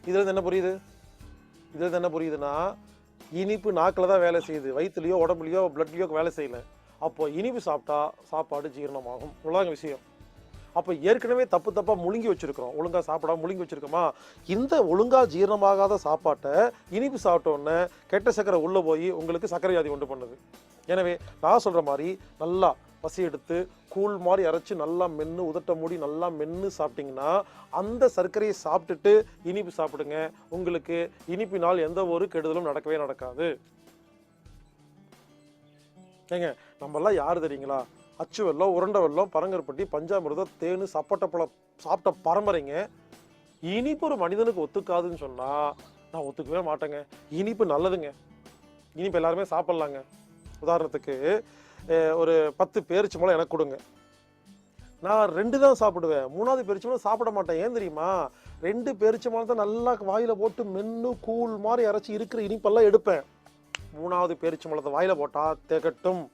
இதுல என்ன புரியுது? இதுல என்ன புரியுதுன்னா, இனிப்பு நாக்கில் தான் வேலை செய்யுது, வயிற்றுலையோ உடம்புலையோ பிளட்லையோ வேலை செய்யலை. அப்போ இனிப்பு சாப்பிட்டா சாப்பாடு ஜீரணமாகும், உலக விஷயம். அப்போ ஏற்கனவே தப்பாக முழுங்கி வச்சிருக்கிறோம், ஒழுங்கா சாப்பிடாம முழுங்கி வச்சிருக்கோமா? இந்த ஒழுங்கா ஜீரணமாகாத சாப்பாட்டை இனிப்பு சாப்பிட்டோன்னே கெட்ட சக்கரை உள்ள போய் உங்களுக்கு சர்க்கரை வியாதி உண்டு பண்ணுது. எனவே நான் சொல்ற மாதிரி நல்லா பசி எடுத்து கூழ் மாதிரி அரைச்சி நல்லா மென்று உதட்ட மூடி நல்லா மென்று சாப்பிட்டீங்கன்னா, அந்த சர்க்கரையை சாப்பிட்டுட்டு இனிப்பு சாப்பிடுங்க, உங்களுக்கு இனிப்பினால் எந்த ஒரு கெடுதலும் நடக்கவே நடக்காது. ஏங்க நம்மெல்லாம் யார் தெரியுங்களா? அச்சு வெல்லம், உருண்டை வெல்லம், பரங்கற்பட்டி, பஞ்சாமிர்தம், தேனு, சப்பட்டப்பழம் சாப்பிட்ட பரம்பரைங்க. இனிப்பு ஒரு மனிதனுக்கு ஒத்துக்காதுன்னு சொன்னா நான் ஒத்துக்கவே மாட்டேங்க. இனிப்பு நல்லதுங்க, இனிப்பு எல்லாருமே சாப்பிட்லாங்க. உதாரணத்துக்கு ஒரு 10 பேரிச்சம்பழம் எனக்கு கொடுங்க, நான் 2 தான் சாப்பிடுவேன், 3வது பேரிச்சம்பழம் சாப்பிட மாட்டேன். ஏன் தெரியுமா? 2 பேரிச்சம்பழத்தை நல்லா வாயில போட்டு மென்னு கூழ் மாதிரி இறைச்சி இருக்கிற இனிப்பெல்லாம் எடுப்பேன். 3வது பேரிச்சம்பழத்தை வாயில போட்டா திகட்டும்.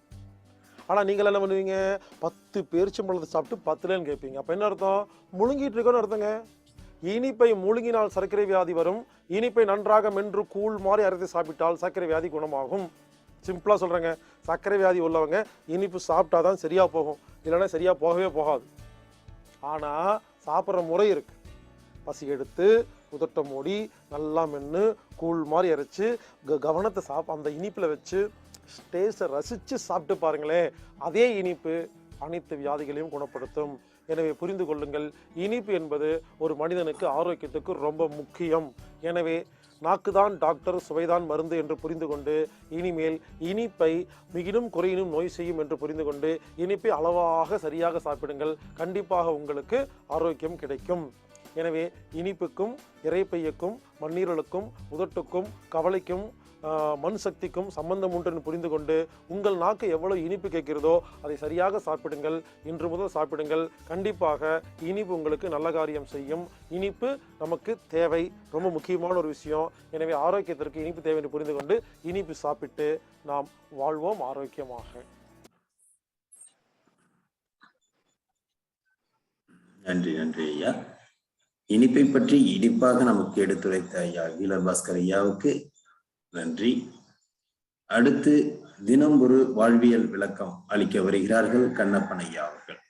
ஆனா நீங்கள் என்ன பண்ணுவீங்க? 10 பேரிச்சம்பழத்தை சாப்பிட்டு 10லன்னு கேட்பீங்க. அப்ப என்ன அர்த்தம்? முழுங்கிட்டு இருக்கோன்னு அர்த்தங்க. இனிப்பை முழுங்கினால் சர்க்கரை வியாதி வரும். இனிப்பை நன்றாக மென்று கூழ் மாதிரி அரைத்து சாப்பிட்டால் சர்க்கரை வியாதி குணமாகும். சிம்பிளா சொல்றேங்க. சர்க்கரை வியாதி உள்ளவங்க இனிப்பு சாப்பிட்டாதான் சரியா போகும், இல்லைன்னா சரியா போகவே போகாது. ஆனா சாப்பிட்ற முறை இருக்கு. பசி எடுத்து உதட்ட மூடி நல்லா மென்று கூழ் மாதிரி அரைச்சு கவனத்தை அந்த இனிப்புல வச்சு டேஸ்ட்டை ரசிச்சு சாப்பிட்டு பாருங்களேன். அதே இனிப்பு அனைத்து வியாதிகளையும் குணப்படுத்தும். எனவே புரிந்து கொள்ளுங்கள், இனிப்பு என்பது ஒரு மனிதனுக்கு ஆரோக்கியத்துக்கு ரொம்ப முக்கியம். எனவே நாக்குதான் டாக்டர், சுவைதான் மருந்து என்று புரிந்து கொண்டு இனிமேல் இனிப்பை மிகினும் குறையினும் நோய் செய்யும் என்று புரிந்து கொண்டு இனிப்பை அளவாக சரியாக சாப்பிடுங்கள். கண்டிப்பாக உங்களுக்கு ஆரோக்கியம் கிடைக்கும். எனவே இனிப்புக்கும் இறைப்பையுக்கும் மண்ணீரலுக்கும் உதட்டுக்கும் கவலைக்கும் மண் சக்திக்கும் சம்பந்தம் உண்டு புரிந்து கொண்டு உங்கள் நாக்கு எவ்வளவு இனிப்பு கேட்கிறதோ அதை சரியாக சாப்பிடுங்கள். இன்று முதல் சாப்பிடுங்கள். கண்டிப்பாக இனிப்பு உங்களுக்கு நல்ல காரியம் செய்யும். இனிப்பு நமக்கு தேவை, ரொம்ப முக்கியமான ஒரு விஷயம். எனவே ஆரோக்கியத்திற்கு இனிப்பு தேவை என்று புரிந்து கொண்டு இனிப்பு சாப்பிட்டு நாம் வாழ்வோம் ஆரோக்கியமாக. நன்றி நன்றி ஐயா. இனிப்பை பற்றி இனிப்பாக நமக்கு எடுத்துரைத்த ஐயா வீலர் பாஸ்கர் ஐயாவுக்கு நன்றி. அடுத்து தினம் ஒரு வாழ்வியல் விளக்கம் அளிக்க வருகிறார்கள் கண்ணப்பன் ஐயா அவர்கள்.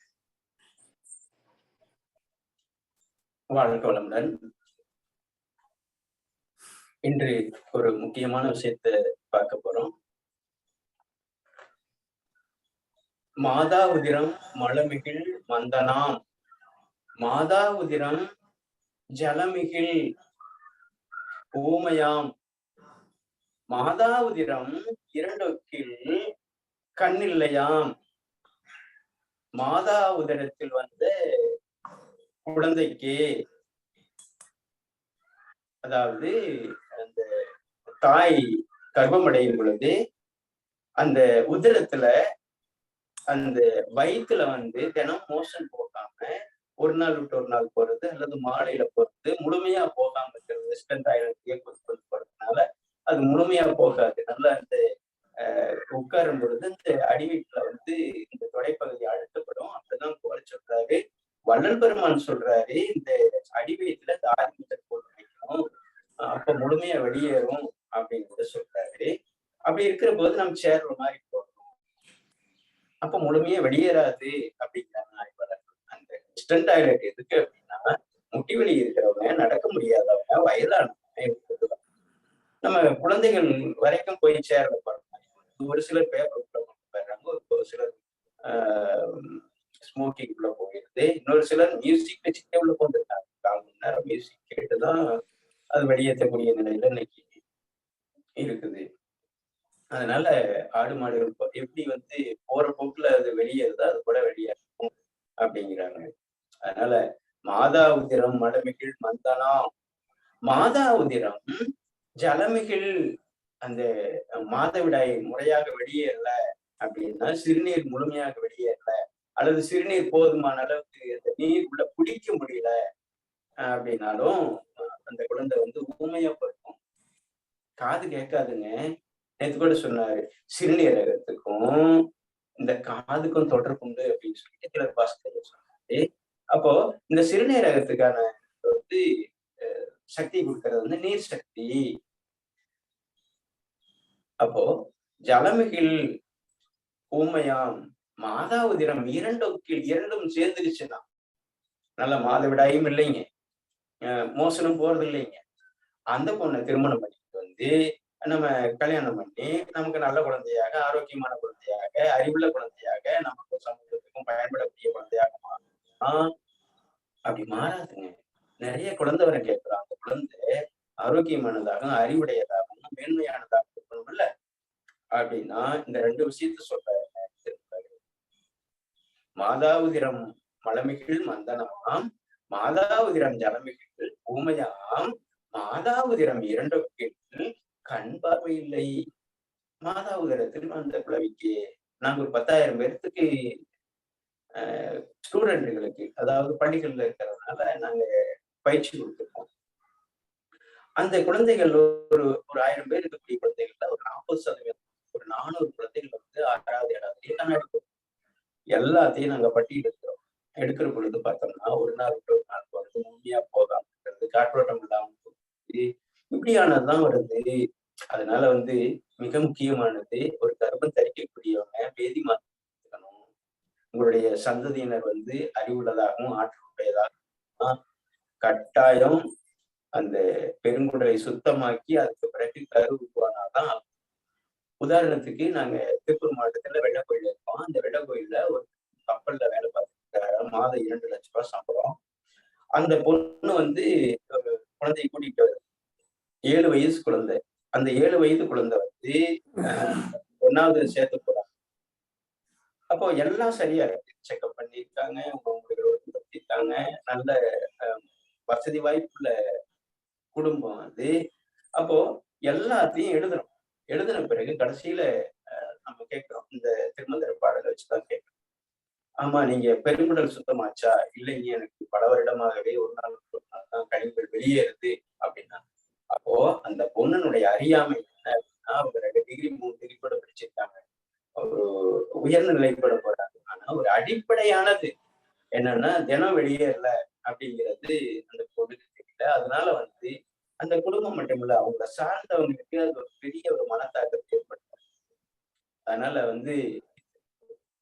வாழ்க வளமுடன். இன்று ஒரு முக்கியமான விஷயத்தை பார்க்க போறோம். மாதா உதிரம் மலமிகில் மந்தனாம், மாதா உதிரம் ஜலமிகில் ஊமையாம், மாதா உதிரம் இரண்டொக்கில் கண்ணில்லையாம். மாதா உதரத்தில் வந்த குழந்தைக்கு, அதாவது அந்த தாய் கர்ப்பமடையும் பொழுது அந்த உதரத்துல அந்த வயிற்றுல தினம் மோஷன் போகாம ஒரு நாள் விட்டு ஒரு நாள் போறது அல்லது மாலையில போறது முழுமையா போகாம இருக்கிறது. வெஸ்டர்ன் டாய்லெட்லயே கொஞ்சம் போறதுனால அது முழுமையா போகாது. நல்லா அந்த உட்காரும் பொழுது இந்த அடிவீட்டுல இந்த தொடைப்பகுதி அழுத்தப்படும். அப்படிதான் போல சொல்றாரு வள்ளல் பெருமான். சொல்றாரு இந்த அடிவீட்டுல இந்த ஆதிமூத்தர் போட்டு வைக்கணும், அப்ப முழுமையா வெளியேறும் அப்படிங்கிறத சொல்றாரு. அப்படி இருக்கிற போது நம்ம சேர்ற மாதிரி போடுறோம், அப்ப முழுமையா வெளியேறாது அப்படிங்கிறாங்க ஆய்வாளர். அந்த வெஸ்டர்ன் டாய்லெட் எதுக்கு அப்படின்னா, முட்டி வலி இருக்கிறவங்க, நடக்க முடியாதவங்க, வயதானவங்க இருக்கிறது. நம்ம குழந்தைகள் வரைக்கும் போய் சேர்ல பாருங்க. ஒரு சிலர் பேப்பர் போயிடுறாங்க, ஒரு சிலர் ஸ்மோக்கிங் உள்ள போயிடுது, இன்னொரு சிலர் மியூசிக் வச்சுட்டே உள்ள போந்துருக்காங்க. 4 மணி நேரம் மியூசிக் கேட்டுதான் அது வெளியேற்றக்கூடிய நிலையில இன்னைக்கு இருக்குது. அதனால ஆடு மாடுகள் எப்படி போற போக்குல அது வெளியேறுதோ அது கூட வெளியேறும் அப்படிங்கிறாங்க. அதனால மாதா உதிரம் மடமிகில் மந்தனாம், மாதா உதிரம் ஜலமிகில், அந்த மாதவிடாய் முறையாக வெளியேறல அப்படின்னா, சிறுநீர் முழுமையாக வெளியேறல அல்லது சிறுநீர் போதுமான அளவுக்கு அந்த நீர் உள்ள குடிக்க முடியல அப்படின்னாலும் அந்த குழந்தை ஊமையா பிறக்கும். காது கேட்காதுங்க. நேற்று கூட சொன்னாரு, சிறுநீரகத்துக்கும் இந்த காதுக்கும் தொடர்பு உண்டு அப்படின்னு சொல்லிட்டு கிளர் பாஸ்கர் சொன்னாரு. அப்போ இந்த சிறுநீரகத்துக்கான சக்தி கொடுக்கறது நீர் சக்தி. அப்போ ஜலமிகில் ஊமையாம், மாதா உதிரம் இரண்டும் சேர்ந்துருச்சுன்னா, நல்ல மாதவிடாயும் இல்லைங்க, மோசனும் போறது இல்லைங்க. அந்த பொண்ணை திருமணம் பண்ணிட்டு நம்ம கல்யாணம் பண்ணி நமக்கு நல்ல குழந்தையாக, ஆரோக்கியமான குழந்தையாக, அறிவுள்ள குழந்தையாக, நமக்கு சமூகத்துக்கும் பயன்படக்கூடிய குழந்தையாக மாறலாம். அப்படி மாறாதுங்க. நிறைய குழந்தை வர கேட்கிறோம். அந்த குழந்தை ஆரோக்கியமானதாகவும் அறிவுடையதாகவும் மேன்மையானதாகவும் இருக்கணும் இல்ல அப்படின்னா இந்த 2 விஷயத்த சொல்றாரு. மாதாவுதிரம் மலமிகள் மந்தனமாம், மாதாவுதிரம் ஜலமிகள் ஊமையாம், மாதாவுதிரம் இரண்டொக்கில் கண் பார்வை இல்லை. மாதாவுதிரத்தில் அந்த குழவிக்கு நாங்க ஒரு 10,000 பேர்த்துக்கு ஸ்டூடெண்ட்டுகளுக்கு, அதாவது பள்ளிகள்ல இருக்கிறதுனால நாங்க பயிற்சி கொடுத்துருக்கோம். அந்த குழந்தைகள் ஒரு 1000 பேர் இருக்கக்கூடிய குழந்தைகள்ல ஒரு 40% ஒரு 400 குழந்தைகள் வந்து 6வது 7வது கண்ணாடி எல்லாத்தையும் நாங்க பட்டியல் எடுக்கிறோம். எடுக்கிற பொழுது பார்த்தோம்னா ஒரு நாள் விட்டு ஒரு நாள் போறது, உண்மையா போகாம இருக்கிறது, காற்றோட்டம் இல்லாம போகுது, இப்படியானதுதான் வருது. அதனால வந்து மிக முக்கியமானது, ஒரு கர்ப்பம் தரிக்கக்கூடியவங்க பேதி மாற்றணும். உங்களுடைய சந்ததியினர் வந்து அறிவுள்ளதாகவும் ஆற்றலுடையதாகவும் கட்டாயம் அந்த பெருங்குடலை சுத்தமாக்கி அதுக்கு பிறகு கரு உருவானாதான். உதாரணத்துக்கு நாங்க திருப்பூர் மாவட்டத்துல வெள்ளக்கோயில் இருக்கோம். அந்த வெள்ளக்கோயில்ல ஒரு கப்பல்ல வேலை பார்த்துட்டு மாதம் 2 லட்சம் ரூபாய் சம்பளம். அந்த பொண்ணு வந்து குழந்தையை கூட்டிட்டு வருது, 7 வயசு குழந்தை. அந்த 7 வயது குழந்தை வந்து 1வது சேர்த்து போறாங்க. அப்போ எல்லாம் சரியா இருக்கு, செக்அப் பண்ணியிருக்காங்க, உணவுகள் நல்ல வசதி வாய்ப்புள்ள குடும்பம் அது. அப்போ எல்லாத்தையும் எழுதணும். எழுதின பிறகு கடைசியில நம்ம கேட்கிறோம், இந்த திருமந்திர பாடலை வச்சுதான் கேட்கிறோம், ஆமா நீங்க பெருங்குடல் சுத்தமாச்சா? இல்லைங்க, எனக்கு பல வருடமாகவே ஒரு நாள் தான் கழிவுகள் வெளியேறுது அப்படின்னா. அப்போ அந்த பொண்ணுனுடைய அறியாமை என்ன அப்படின்னா, அவங்க 2 டிகிரி 3 டிகிரி கூட படிச்சிருக்காங்க, ஒரு உயர்ந்த நிலைப்பட போறாங்க. ஆனா ஒரு அடிப்படையானது என்னன்னா தினம் வெளியேறல அப்படிங்கிறது அந்த பொண்ணுக்கு தெரியல. அதனால வந்து அந்த குடும்பம் மட்டுமில்ல, அவங்கள சார்ந்தவங்களுக்கு அது ஒரு பெரிய ஒரு மனத்தாக்கத்தை ஏற்படுத்தும். அதனால வந்து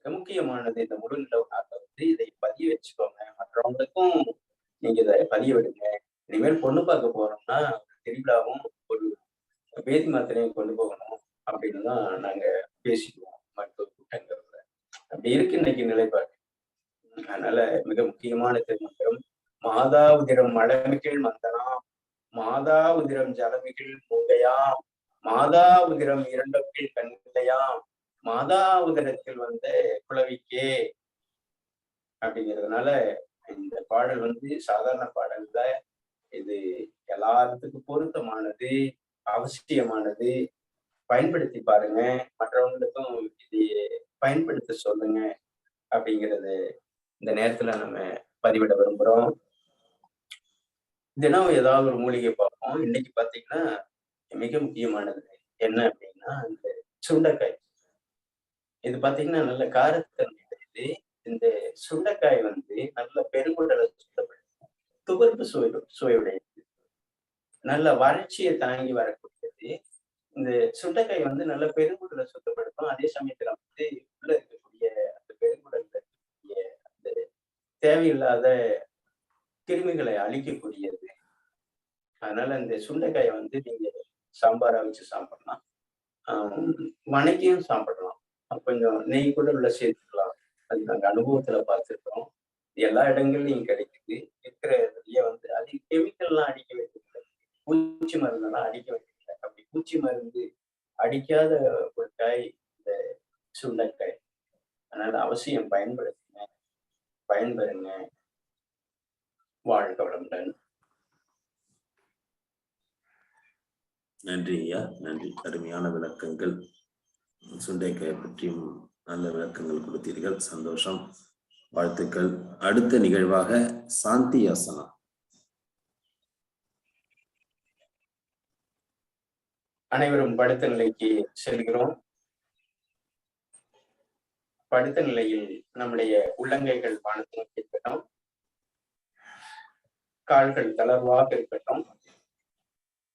முக்கியமானது இந்த முழு நிலவு நாட்டை வந்து இதை பதிய வச்சுக்கோங்க, மற்றவங்களுக்கும் நீங்க இதை பதிய விடுங்க. இனிமேல் பொண்ணு பார்க்க போறோம்னா திருவிழாவும் ஒரு வேதி மாத்திரையும் கொண்டு போகணும் அப்படின்னு தான் நாங்க பேசிக்குவோம் மருத்துவ கூட்டங்கள்ல. அப்படி இருக்கு இன்னைக்கு நிலைப்பாடு. அதனால மிக முக்கியமான திருமந்திரம், மாதாவுதிரம் மழமிகள் மந்தனாம், மாதாவுதிரம் ஜலமிகள் மூங்கையாம், மாதாவுதிரம் இரண்டொக்கில் கண்ணிலையாம், மாதாவுதிரத்தில் வந்த குளவிக்கே அப்படிங்கிறதுனால இந்த பாடல் வந்து சாதாரண பாடல்ல, இது எல்லாத்துக்கும் பொருத்தமானது, அவசியமானது. பயன்படுத்தி பாருங்க, மற்றவங்களுக்கும் இது பயன்படுத்த சொல்லுங்க அப்படிங்கிறது இந்த நேரத்துல நம்ம பதிவிட விரும்புறோம். தினம் ஏதாவது ஒரு மூலிகை பார்ப்போம். இன்னைக்கு பாத்தீங்கன்னா மிக முக்கியமானது என்ன அப்படின்னா இந்த சுண்டைக்காய். இது பாத்தீங்கன்னா நல்ல காரத்தன்மை உடையது. இந்த சுண்டைக்காய் வந்து நல்ல பெருங்குடலை சுத்தப்படுத்தும், துவர்ப்பு சுவையுடையது, நல்ல வறட்சியை தாங்கி வரக்கூடியது. இந்த சுண்டைக்காய் வந்து நல்ல பெருங்குடலை சுத்தப்படுத்தும். அதே சமயத்துல வந்து உள்ள இருக்கக்கூடிய அந்த பெருங்குடல்ல இருக்கக்கூடிய அந்த தேவையில்லாத கிருமிகளை அழிக்கக்கூடியது. அதனால இந்த சுண்டைக்காயை வந்து நீங்க சாம்பாரா வச்சு சாப்பிடலாம், வணக்கியும் சாப்பிடலாம், கொஞ்சம் நெய் கூட உள்ள சேர்த்துக்கலாம். அது நாங்க அனுபவத்துல பார்த்துருக்கோம். எல்லா இடங்கள்லையும் கிடைக்குது. இருக்கிறதுலயே வந்து அது கெமிக்கல்லாம் அடிக்க வேண்டியதில்லை, பூச்சி மருந்தெல்லாம் அடிக்க வேண்டியதில்லை. அப்படி பூச்சி மருந்து அடிக்காத ஒரு காய் இந்த சுண்டைக்காய். அதனால அவசியம் பயன்படுத்துங்க, பயன்பெறுங்க. வாழ்க வளமுடன். நன்றி ஐயா, நன்றி. அருமையான விளக்கங்கள், சுண்டைக்காய் பற்றியும் நல்ல விளக்கங்கள் கொடுத்தீர்கள். சந்தோஷம், வாழ்த்துக்கள். அடுத்த நிகழ்வாக சாந்தி ஆசனம். அனைவரும் படுத்த நிலைக்கு செல்கிறோம். படுத்த நிலையில் நம்முடைய உள்ளங்கைகள் வானத்தை நோக்கி இருக்கட்டும், கால்கள் தளர்வாக இருக்கட்டும்,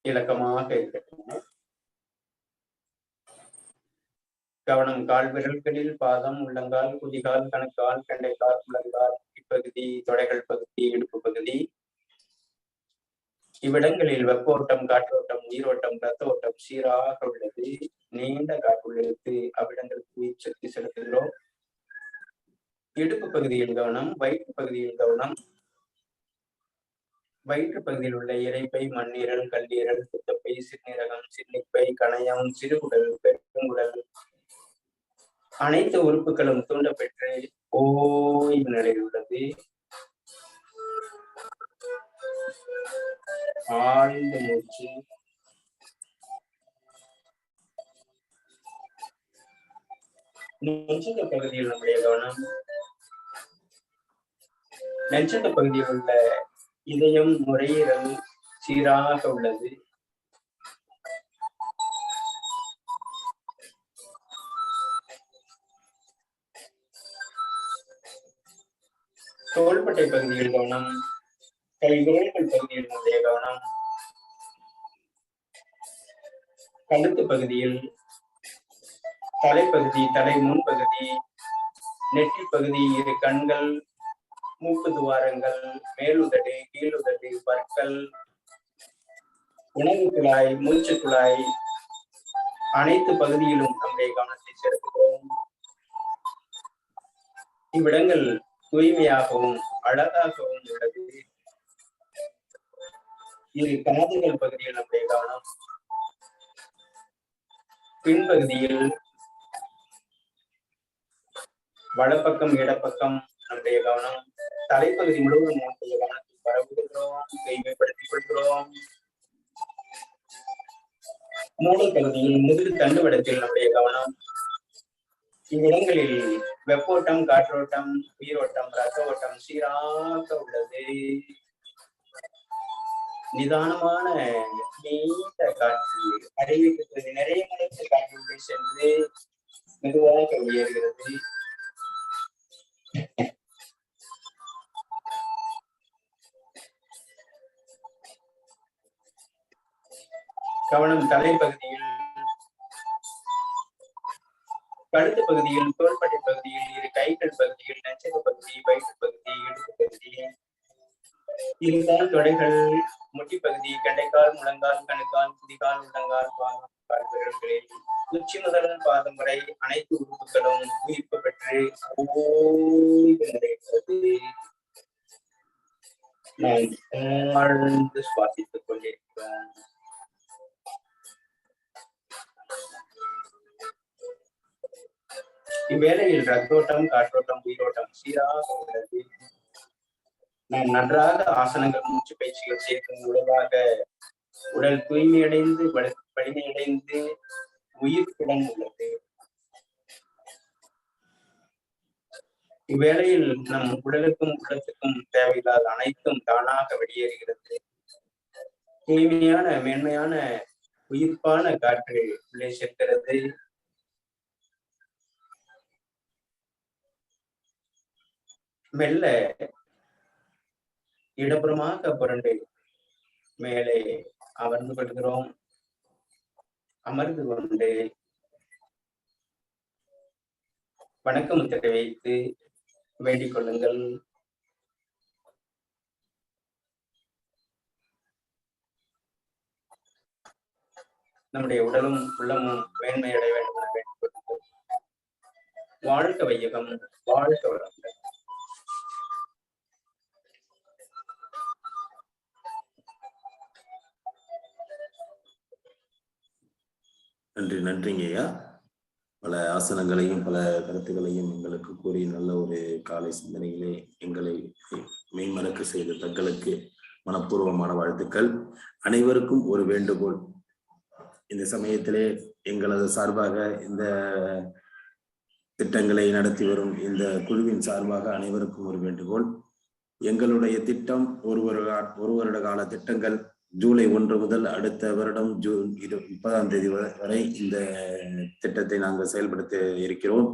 இலக்கமாக இருக்கட்டும். கவனம் கால் விரல்களில், பாதம், உள்ளங்கால், குதிகால், கணுக்கால், கண்டைக்கால், முழங்கால், இப்பகுதி, தொடைகள் பகுதி, இடுப்பு பகுதி. இவ்விடங்களில் வெப்போட்டம், காற்றோட்டம், நீரோட்டம், இரத்த ஓட்டம் சீராக உள்ளது. நீண்ட காற்றுள்ளிருக்கு அவ்விடங்களுக்கு சக்தி செலுத்துகிறோம். இடுப்பு பகுதியில் கவனம், வயிற்று பகுதியில் கவனம். வயிற்று பகுதியில் உள்ள இரைப்பை, மண்ணீரல், கல்லீரல், பித்தப்பை, சிறுநீரகம், சிறுநீர்ப்பை, கணையம், சிறுகுடல், பெருங்குடல் அனைத்து உறுப்புகளும் தூண்டப்பெற்று ஓய்வு நிலை உள்ளது. ஆழ்ந்த மூச்சு. நெஞ்சக பகுதியில் நம்முடைய கவனம். நெஞ்சக பகுதியில் உள்ள இதயம், நுரையீரல் சீராக உள்ளது. தோள்பட்டை பகுதியில் கவனம். கை விரல்கள் பகுதியில் நம்முடைய கவனம். கழுத்து பகுதியில், தலைப்பகுதி, தலை முன்பகுதி, நெற்றி பகுதி, இரு கண்கள், மூக்கு துவாரங்கள், மேலுதடு, கீழுதடு, பற்கள், உணவு குழாய், மூச்சு குழாய், அனைத்து பகுதியிலும் நம்முடைய கவனத்தை செலுத்துகிறோம். இவ்விடங்கள் தூய்மையாகவும் அழகாகவும் உள்ளது. இரு காதுகள் பகுதியில் நம்முடைய கவனம். பின்பகுதியில் வலப்பக்கம், இடப்பக்கம் நம்முடைய கவனம். தலைப்பகுதி முழுவதும் நம்முடைய கவனத்தை பரவுகிறோம், கைமைப்படுத்திக் கொள்கிறோம். மூளை பகுதியில் முதுகு தண்டுவடத்தில் நம்முடைய கவனம். இவ்விடங்களில் வெப்போட்டம், காற்றோட்டம், உயிரோட்டம், ரத்த ஓட்டம் சீராக உள்ளது. நிதானமான நீண்ட காற்று அறிவிக்கிறது. நிறைய மணிக்கு காற்று சென்று மெதுவாக வெளியேறுகிறது. கவனம் தலைப்பகுதியில், கழுத்து பகுதியில், தோள்பட்டை பகுதியில், இரு கைகள் பகுதியில், நெஞ்சக பகுதி, வயிற்று பகுதி, இடுப்பு பகுதி, இருகால் தொடைகள், முட்டி பகுதி, கண்டைக்கால், முழங்கால், கணுக்கால், குதிகால், உள்ளங்கால், பாதம், கால் விரல்களில் உச்சி முதல் பாதம் வரை அனைத்து உறுப்புகளும் உயிர்ப்பு பெற்று ஓய்வு நிறைகிறது. நாம் ஆழ்ந்து சுவாசித்துக் கொண்டிருக்கிறோம். இவ்வேளையில் ரத்தோட்டம், காற்றோட்டம், உயிரோட்டம் சீராக உள்ளது. நாம் நன்றாக ஆசனங்கள், மூச்சு பயிற்சிகள் சேர்க்கும் உடலாக உடல் தூய்மையடைந்து வலிமையடைந்து உயிர்ப்புடன் உள்ளது. இவ்வேளையில் நம் உடலுக்கும் உள்ளத்துக்கும் தேவையில்லாத அனைத்தும் தானாக வெளியேறுகிறது. தூய்மையான, மேன்மையான, உயிர்ப்பான காற்று உள்ளே சேர்க்கிறது. மெல்ல இடப்புறமாக புரண்டு மேலே அமர்ந்து கொள்கிறோம். அமர்ந்து கொண்டு வணக்க முத்திரை வைத்து வேண்டிக் கொள்ளுங்கள். நம்முடைய உடலும் உள்ளமும் மேன்மையடைய வேண்டும் என வேண்டிக் கொள்ளுங்கள். வாழ்க வையகம், வாழ்க வளமுடன். நன்றிங்க ஐயா. பல ஆசனங்களையும் பல கருத்துக்களையும் எங்களுக்கு கூறி நல்ல ஒரு காலை சிந்தனையிலே எங்களை மெய்மறக்க செய்த தங்களுக்கு மனப்பூர்வமான வாழ்த்துக்கள். அனைவருக்கும் ஒரு வேண்டுகோள். இந்த சமயத்திலே எங்களது சார்பாக இந்த திட்டங்களை நடத்தி வரும் இந்த குழுவின் சார்பாக அனைவருக்கும் ஒரு வேண்டுகோள். எங்களுடைய திட்டம் ஒரு வருட கால திட்டங்கள். ஜூலை 1 முதல் அடுத்த வருடம் ஜூன் 30 வரை இந்த திட்டத்தை நாங்கள் செயல்படுத்த இருக்கிறோம்.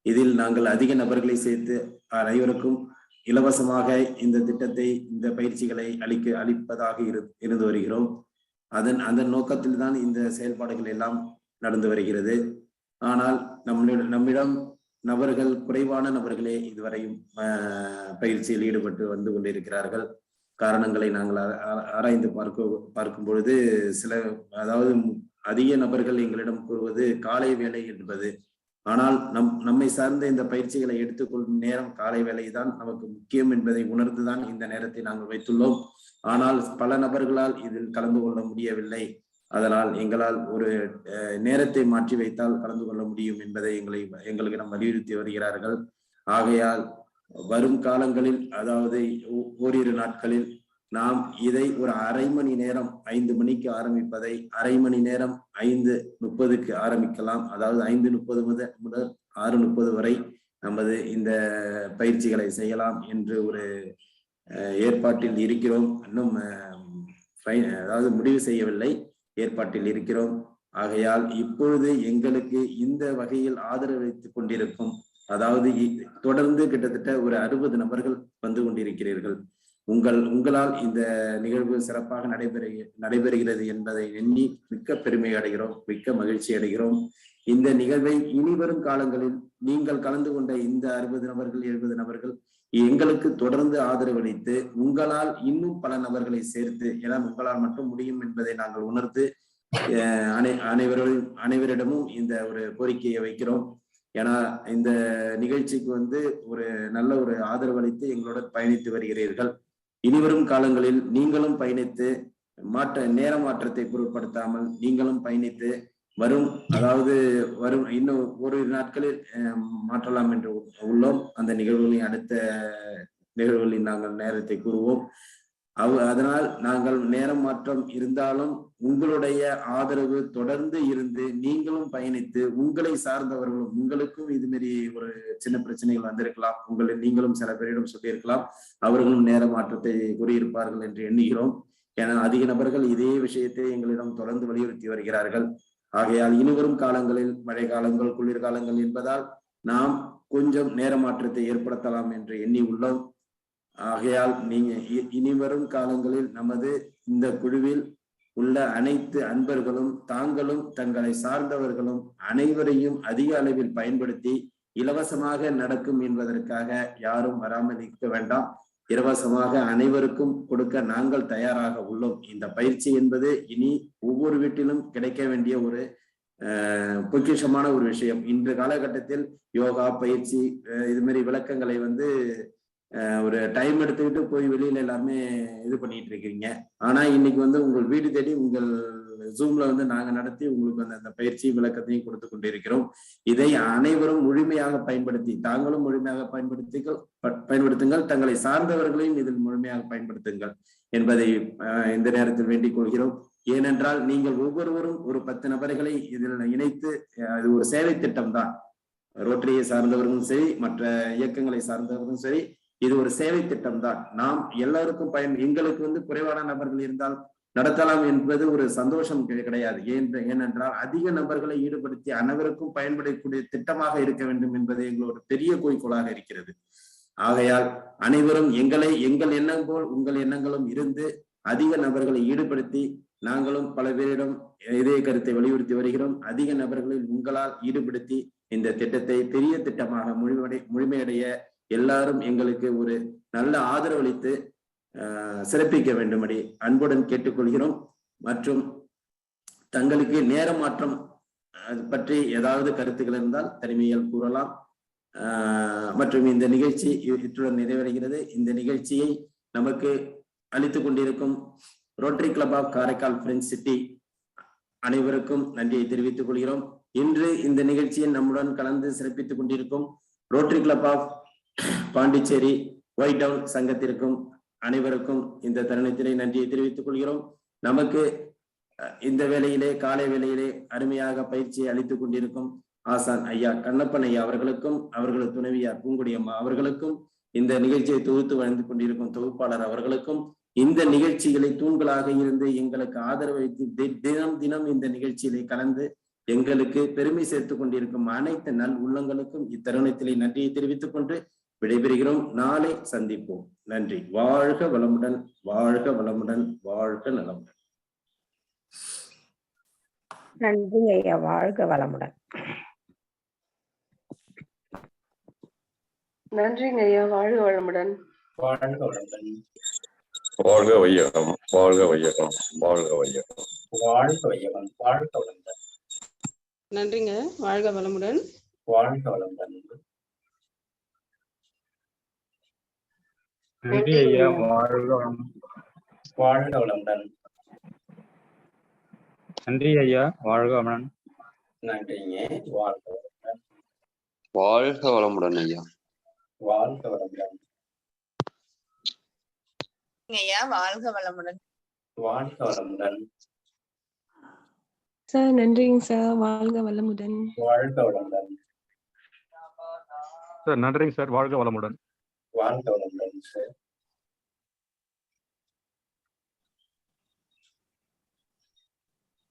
இதில் நாங்கள் அதிக நபர்களை சேர்த்து அனைவருக்கும் இலவசமாக இந்த திட்டத்தை, இந்த பயிற்சிகளை அளிப்பதாக இருந்து வருகிறோம். அந்த நோக்கத்தில் தான் இந்த செயல்பாடுகள் எல்லாம் நடந்து வருகிறது. ஆனால் நம்மிடம் நபர்கள், குறைவான நபர்களே இதுவரையும் பயிற்சியில் ஈடுபட்டு வந்து கொண்டிருக்கிறார்கள். காரணங்களை நாங்கள் ஆராய்ந்து பார்க்கும் பொழுது அதாவது அதிக நபர்கள் எங்களிடம் கூறுவது காலை வேலை என்பது. ஆனால் நம்மை சார்ந்த இந்த பயிற்சிகளை எடுத்துக்கொள்ளும் நேரம் காலை வேலை தான் நமக்கு முக்கியம் என்பதை உணர்ந்துதான் இந்த நேரத்தை நாங்கள் வைத்துள்ளோம். ஆனால் பல நபர்களால் இதில் கலந்து கொள்ள முடியவில்லை. அதனால் எங்களால் ஒரு நேரத்தை மாற்றி வைத்தால் கலந்து கொள்ள முடியும் என்பதை எங்களுக்கு வலியுறுத்தி வருகிறார்கள். ஆகையால் வரும் காலங்களில், அதாவது ஓரிரு நாட்களில் நாம் இதை ஒரு அரை மணி நேரம், 5 மணிக்கு ஆரம்பிப்பதை அரை மணி நேரம் 5:30க்கு ஆரம்பிக்கலாம். அதாவது 5:30 முதல் 6:30 வரை நமது இந்த பயிற்சிகளை செய்யலாம் என்று ஒரு ஏற்பாட்டில் இருக்கிறோம். இன்னும் அதாவது முடிவு செய்யவில்லை, ஏற்பாட்டில் இருக்கிறோம். ஆகையால் இப்பொழுது எங்களுக்கு இந்த வகையில் ஆதரவளித்துக் கொண்டிருக்கும், அதாவது தொடர்ந்து கிட்டத்தட்ட ஒரு 60 நபர்கள் வந்து கொண்டிருக்கிறீர்கள். உங்களால் இந்த நிகழ்வு சிறப்பாக நடைபெறுகிறது என்பதை எண்ணி மிக்க பெருமை அடைகிறோம், மிக்க மகிழ்ச்சி அடைகிறோம். இந்த நிகழ்வை இனிவரும் காலங்களில் நீங்கள் கலந்து கொண்ட இந்த 60 நபர்கள் 70 நபர்கள் எங்களுக்கு தொடர்ந்து ஆதரவளித்து உங்களால் இன்னும் பல நபர்களை சேர்த்து, ஏன்னா உங்களால் மட்டும் முடியும் என்பதை நாங்கள் உணர்ந்து அனைவரிடமும் இந்த ஒரு கோரிக்கையை வைக்கிறோம். ஏன்னா இந்த நிகழ்ச்சிக்கு ஒரு நல்ல ஒரு ஆதரவளித்து எங்களோட பயணித்து வருகிறீர்கள். இனிவரும் காலங்களில் நீங்களும் பயணித்து நேர மாற்றத்தை பொருட்படுத்தாமல் நீங்களும் பயணித்து அதாவது இன்னும் ஒரு நாட்களில் மாற்றலாம் என்று உள்ளோம். அந்த நிகழ்வுகளின் அடுத்த நிகழ்வுகளில் நாங்கள் நேரத்தை கூறுவோம். அதனால் நாங்கள் நேரம் மாற்றம் இருந்தாலும் உங்களுடைய ஆதரவு தொடர்ந்து இருந்து நீங்களும் பயணித்து உங்களை சார்ந்தவர்களும், உங்களுக்கும் இது மாதிரி ஒரு சின்ன பிரச்சனைகள் வந்திருக்கலாம், நீங்களும் சில பேரிடம் சொல்லியிருக்கலாம், அவர்களும் நேர மாற்றத்தை கூறியிருப்பார்கள் என்று எண்ணுகிறோம். ஏன்னா அதிக நபர்கள் இதே விஷயத்தை எங்களிடம் தொடர்ந்து வலியுறுத்தி வருகிறார்கள். ஆகையால் இனிவரும் காலங்களில், மழை காலங்கள் குளிர்காலங்கள் என்பதால் நாம் கொஞ்சம் நேர மாற்றத்தை ஏற்படுத்தலாம் என்று எண்ணி உள்ளோம். ஆகையால் நீங்க இனிவரும் காலங்களில் நமது இந்த குழுவில் உள்ள அனைத்து அன்பர்களும் தாங்களும் தங்களை சார்ந்தவர்களும் அனைவரையும் அதிக அளவில் பயன்படுத்தி இலவசமாக நடக்கும் என்பதற்காக யாரும் வராமல் இருக்க வேண்டாம். இலவசமாக அனைவருக்கும் கொடுக்க நாங்கள் தயாராக உள்ளோம். இந்த பயிற்சி என்பது இனி ஒவ்வொரு வீட்டிலும் கிடைக்க வேண்டிய ஒரு பொக்கிஷமான ஒரு விஷயம். இன்று காலகட்டத்தில் யோகா பயிற்சி இது மாதிரி விளக்கங்களை ஒரு டைம் எடுத்துக்கிட்டு போய் வெளியில எல்லாருமே இது பண்ணிட்டு இருக்கீங்க. ஆனா இன்னைக்கு உங்கள் வீடு தேடி உங்கள் ஜூம்ல நாங்க நடத்தி உங்களுக்கு அந்த பயிற்சி விளக்கத்தையும் கொடுத்து கொண்டிருக்கிறோம். இதை அனைவரும் முழுமையாக பயன்படுத்தி, தாங்களும் முழுமையாக பயன்படுத்துங்கள், தங்களை சார்ந்தவர்களையும் இதில் முழுமையாக பயன்படுத்துங்கள் என்பதை இந்த நேரத்தில் வேண்டிக் கொள்கிறோம். ஏனென்றால் நீங்கள் ஒவ்வொருவரும் ஒரு 10 நபர்களை இதில் இணைத்து, அது ஒரு சேவை திட்டம் தான். ரோட்டரியை சார்ந்தவர்களும் சரி, மற்ற இயக்கங்களை சார்ந்தவர்களும் சரி, இது ஒரு சேவை திட்டம் தான். நாம் எல்லாருக்கும் எங்களுக்கு குறைவான நபர்கள் இருந்தால் நடத்தலாம் என்பது ஒரு சந்தோஷம் கிடையாது. ஏனென்றால் அதிக நபர்களை ஈடுபடுத்தி அனைவருக்கும் பயன்படக்கூடிய திட்டமாக இருக்க வேண்டும் என்பது எங்களோட பெரிய குறிக்கோளாக இருக்கிறது. ஆகையால் அனைவரும் எங்கள் எண்ணம் போல் உங்கள் எண்ணங்களும் இருந்து அதிக நபர்களை ஈடுபடுத்தி, நாங்களும் பல பேரிடம் இதே கருத்தை வலியுறுத்தி வருகிறோம், அதிக நபர்களில் உங்களால் ஈடுபடுத்தி இந்த திட்டத்தை பெரிய திட்டமாக முழுமையடைய எல்லாரும் எங்களுக்கு ஒரு நல்ல ஆதரவளித்து சிறப்பிக்க வேண்டும்படி அன்புடன் கேட்டுக்கொள்கிறோம். மற்றும் தங்களுக்கு நேர மாற்றம் பற்றி ஏதாவது கருத்துக்கள் இருந்தால் தனிமையில் கூறலாம். மற்றும் இந்த நிகழ்ச்சி இத்துடன் நிறைவடைகிறது. இந்த நிகழ்ச்சியை நமக்கு அளித்துக் கொண்டிருக்கும் rotary club of Karaikal friends city அனைவருக்கும் நன்றியை தெரிவித்துக் கொள்கிறோம். இன்று இந்த நிகழ்ச்சியில் நம்முடன் கலந்து சிறப்பித்துக் கொண்டிருக்கும் rotary club of Pondicherry white town சங்கத்திற்கும் அனைவருக்கும் இந்த தருணத்திலே நன்றியை தெரிவித்துக் கொள்கிறோம். நமக்கு இந்த வேளையிலே, காலை வேளையிலே அருமையாக பயிற்சியை அளித்துக் கொண்டிருக்கும் ஆசான் ஐயா கண்ணப்பன் ஐயா அவர்களுக்கும், அவர்களது துணைவியார் பூங்குடியம்மா அவர்களுக்கும், இந்த நிகழ்ச்சியை தொகுத்து வழங்கி கொண்டிருக்கும் தொகுப்பாளர் அவர்களுக்கும், இந்த நிகழ்ச்சிகளை தூண்களாக இருந்து எங்களுக்கு ஆதரவளித்து தினம் இந்த நிகழ்ச்சியிலே கலந்து எங்களுக்கு பெருமை சேர்த்துக் கொண்டிருக்கும் அனைத்து நல் உள்ளங்களுக்கும் இத்தருணத்திலே நன்றியை தெரிவித்துக் கொண்டு விடைபெறுகிறோம். நாளை சந்திப்போம். நன்றி. வாழ்க வளமுடன், வாழ்க வளமுடன், வாழ்க நலமுடன். நன்றி ஐயா. வாழ்க வளமுடன். நன்றிங்க ஐயா. வாழ்க வளமுடன். வாழ்க வளமுடன். வாழ்க வையகம், வாழ்க வையகம், வாழ்க வையகம், வாழ்க வையகம், வாழ்க வளமுடன். நன்றிங்க. வாழ்க வளமுடன். வாழ்க வளமுடன். நன்றி ஐயா. வாழ்க வாழ்க வளமுடன். நன்றி ஐயா. வாழ்க வளமுடன். நன்றிங்க. வாழ்க வளமுடன். வாழ்க வளமுடன் ஐயா. வாழ்க வளமுடன். ஐயா வாழ்க வளமுடன். வாழ்க வளமுடன். சார் நன்றிங்க சார். வாழ்க வளமுடன். வாழ்க வளமுடன். சார் நன்றிங்க சார். வாழ்க வளமுடன். வாழ்க வளமுடன் சார்.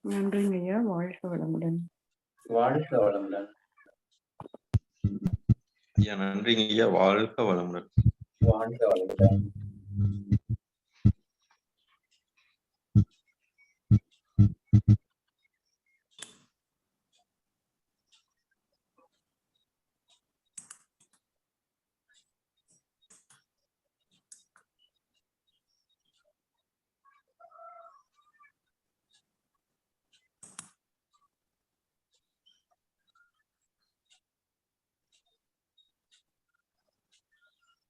நன்றிங்க ஐயா. வாழ்க வளமுடன். வாழ்க வளமுடன். ஐயா நன்றிங்க ஐயா. வாழ்க வளமுடன். வாழ்க வளமுடன்.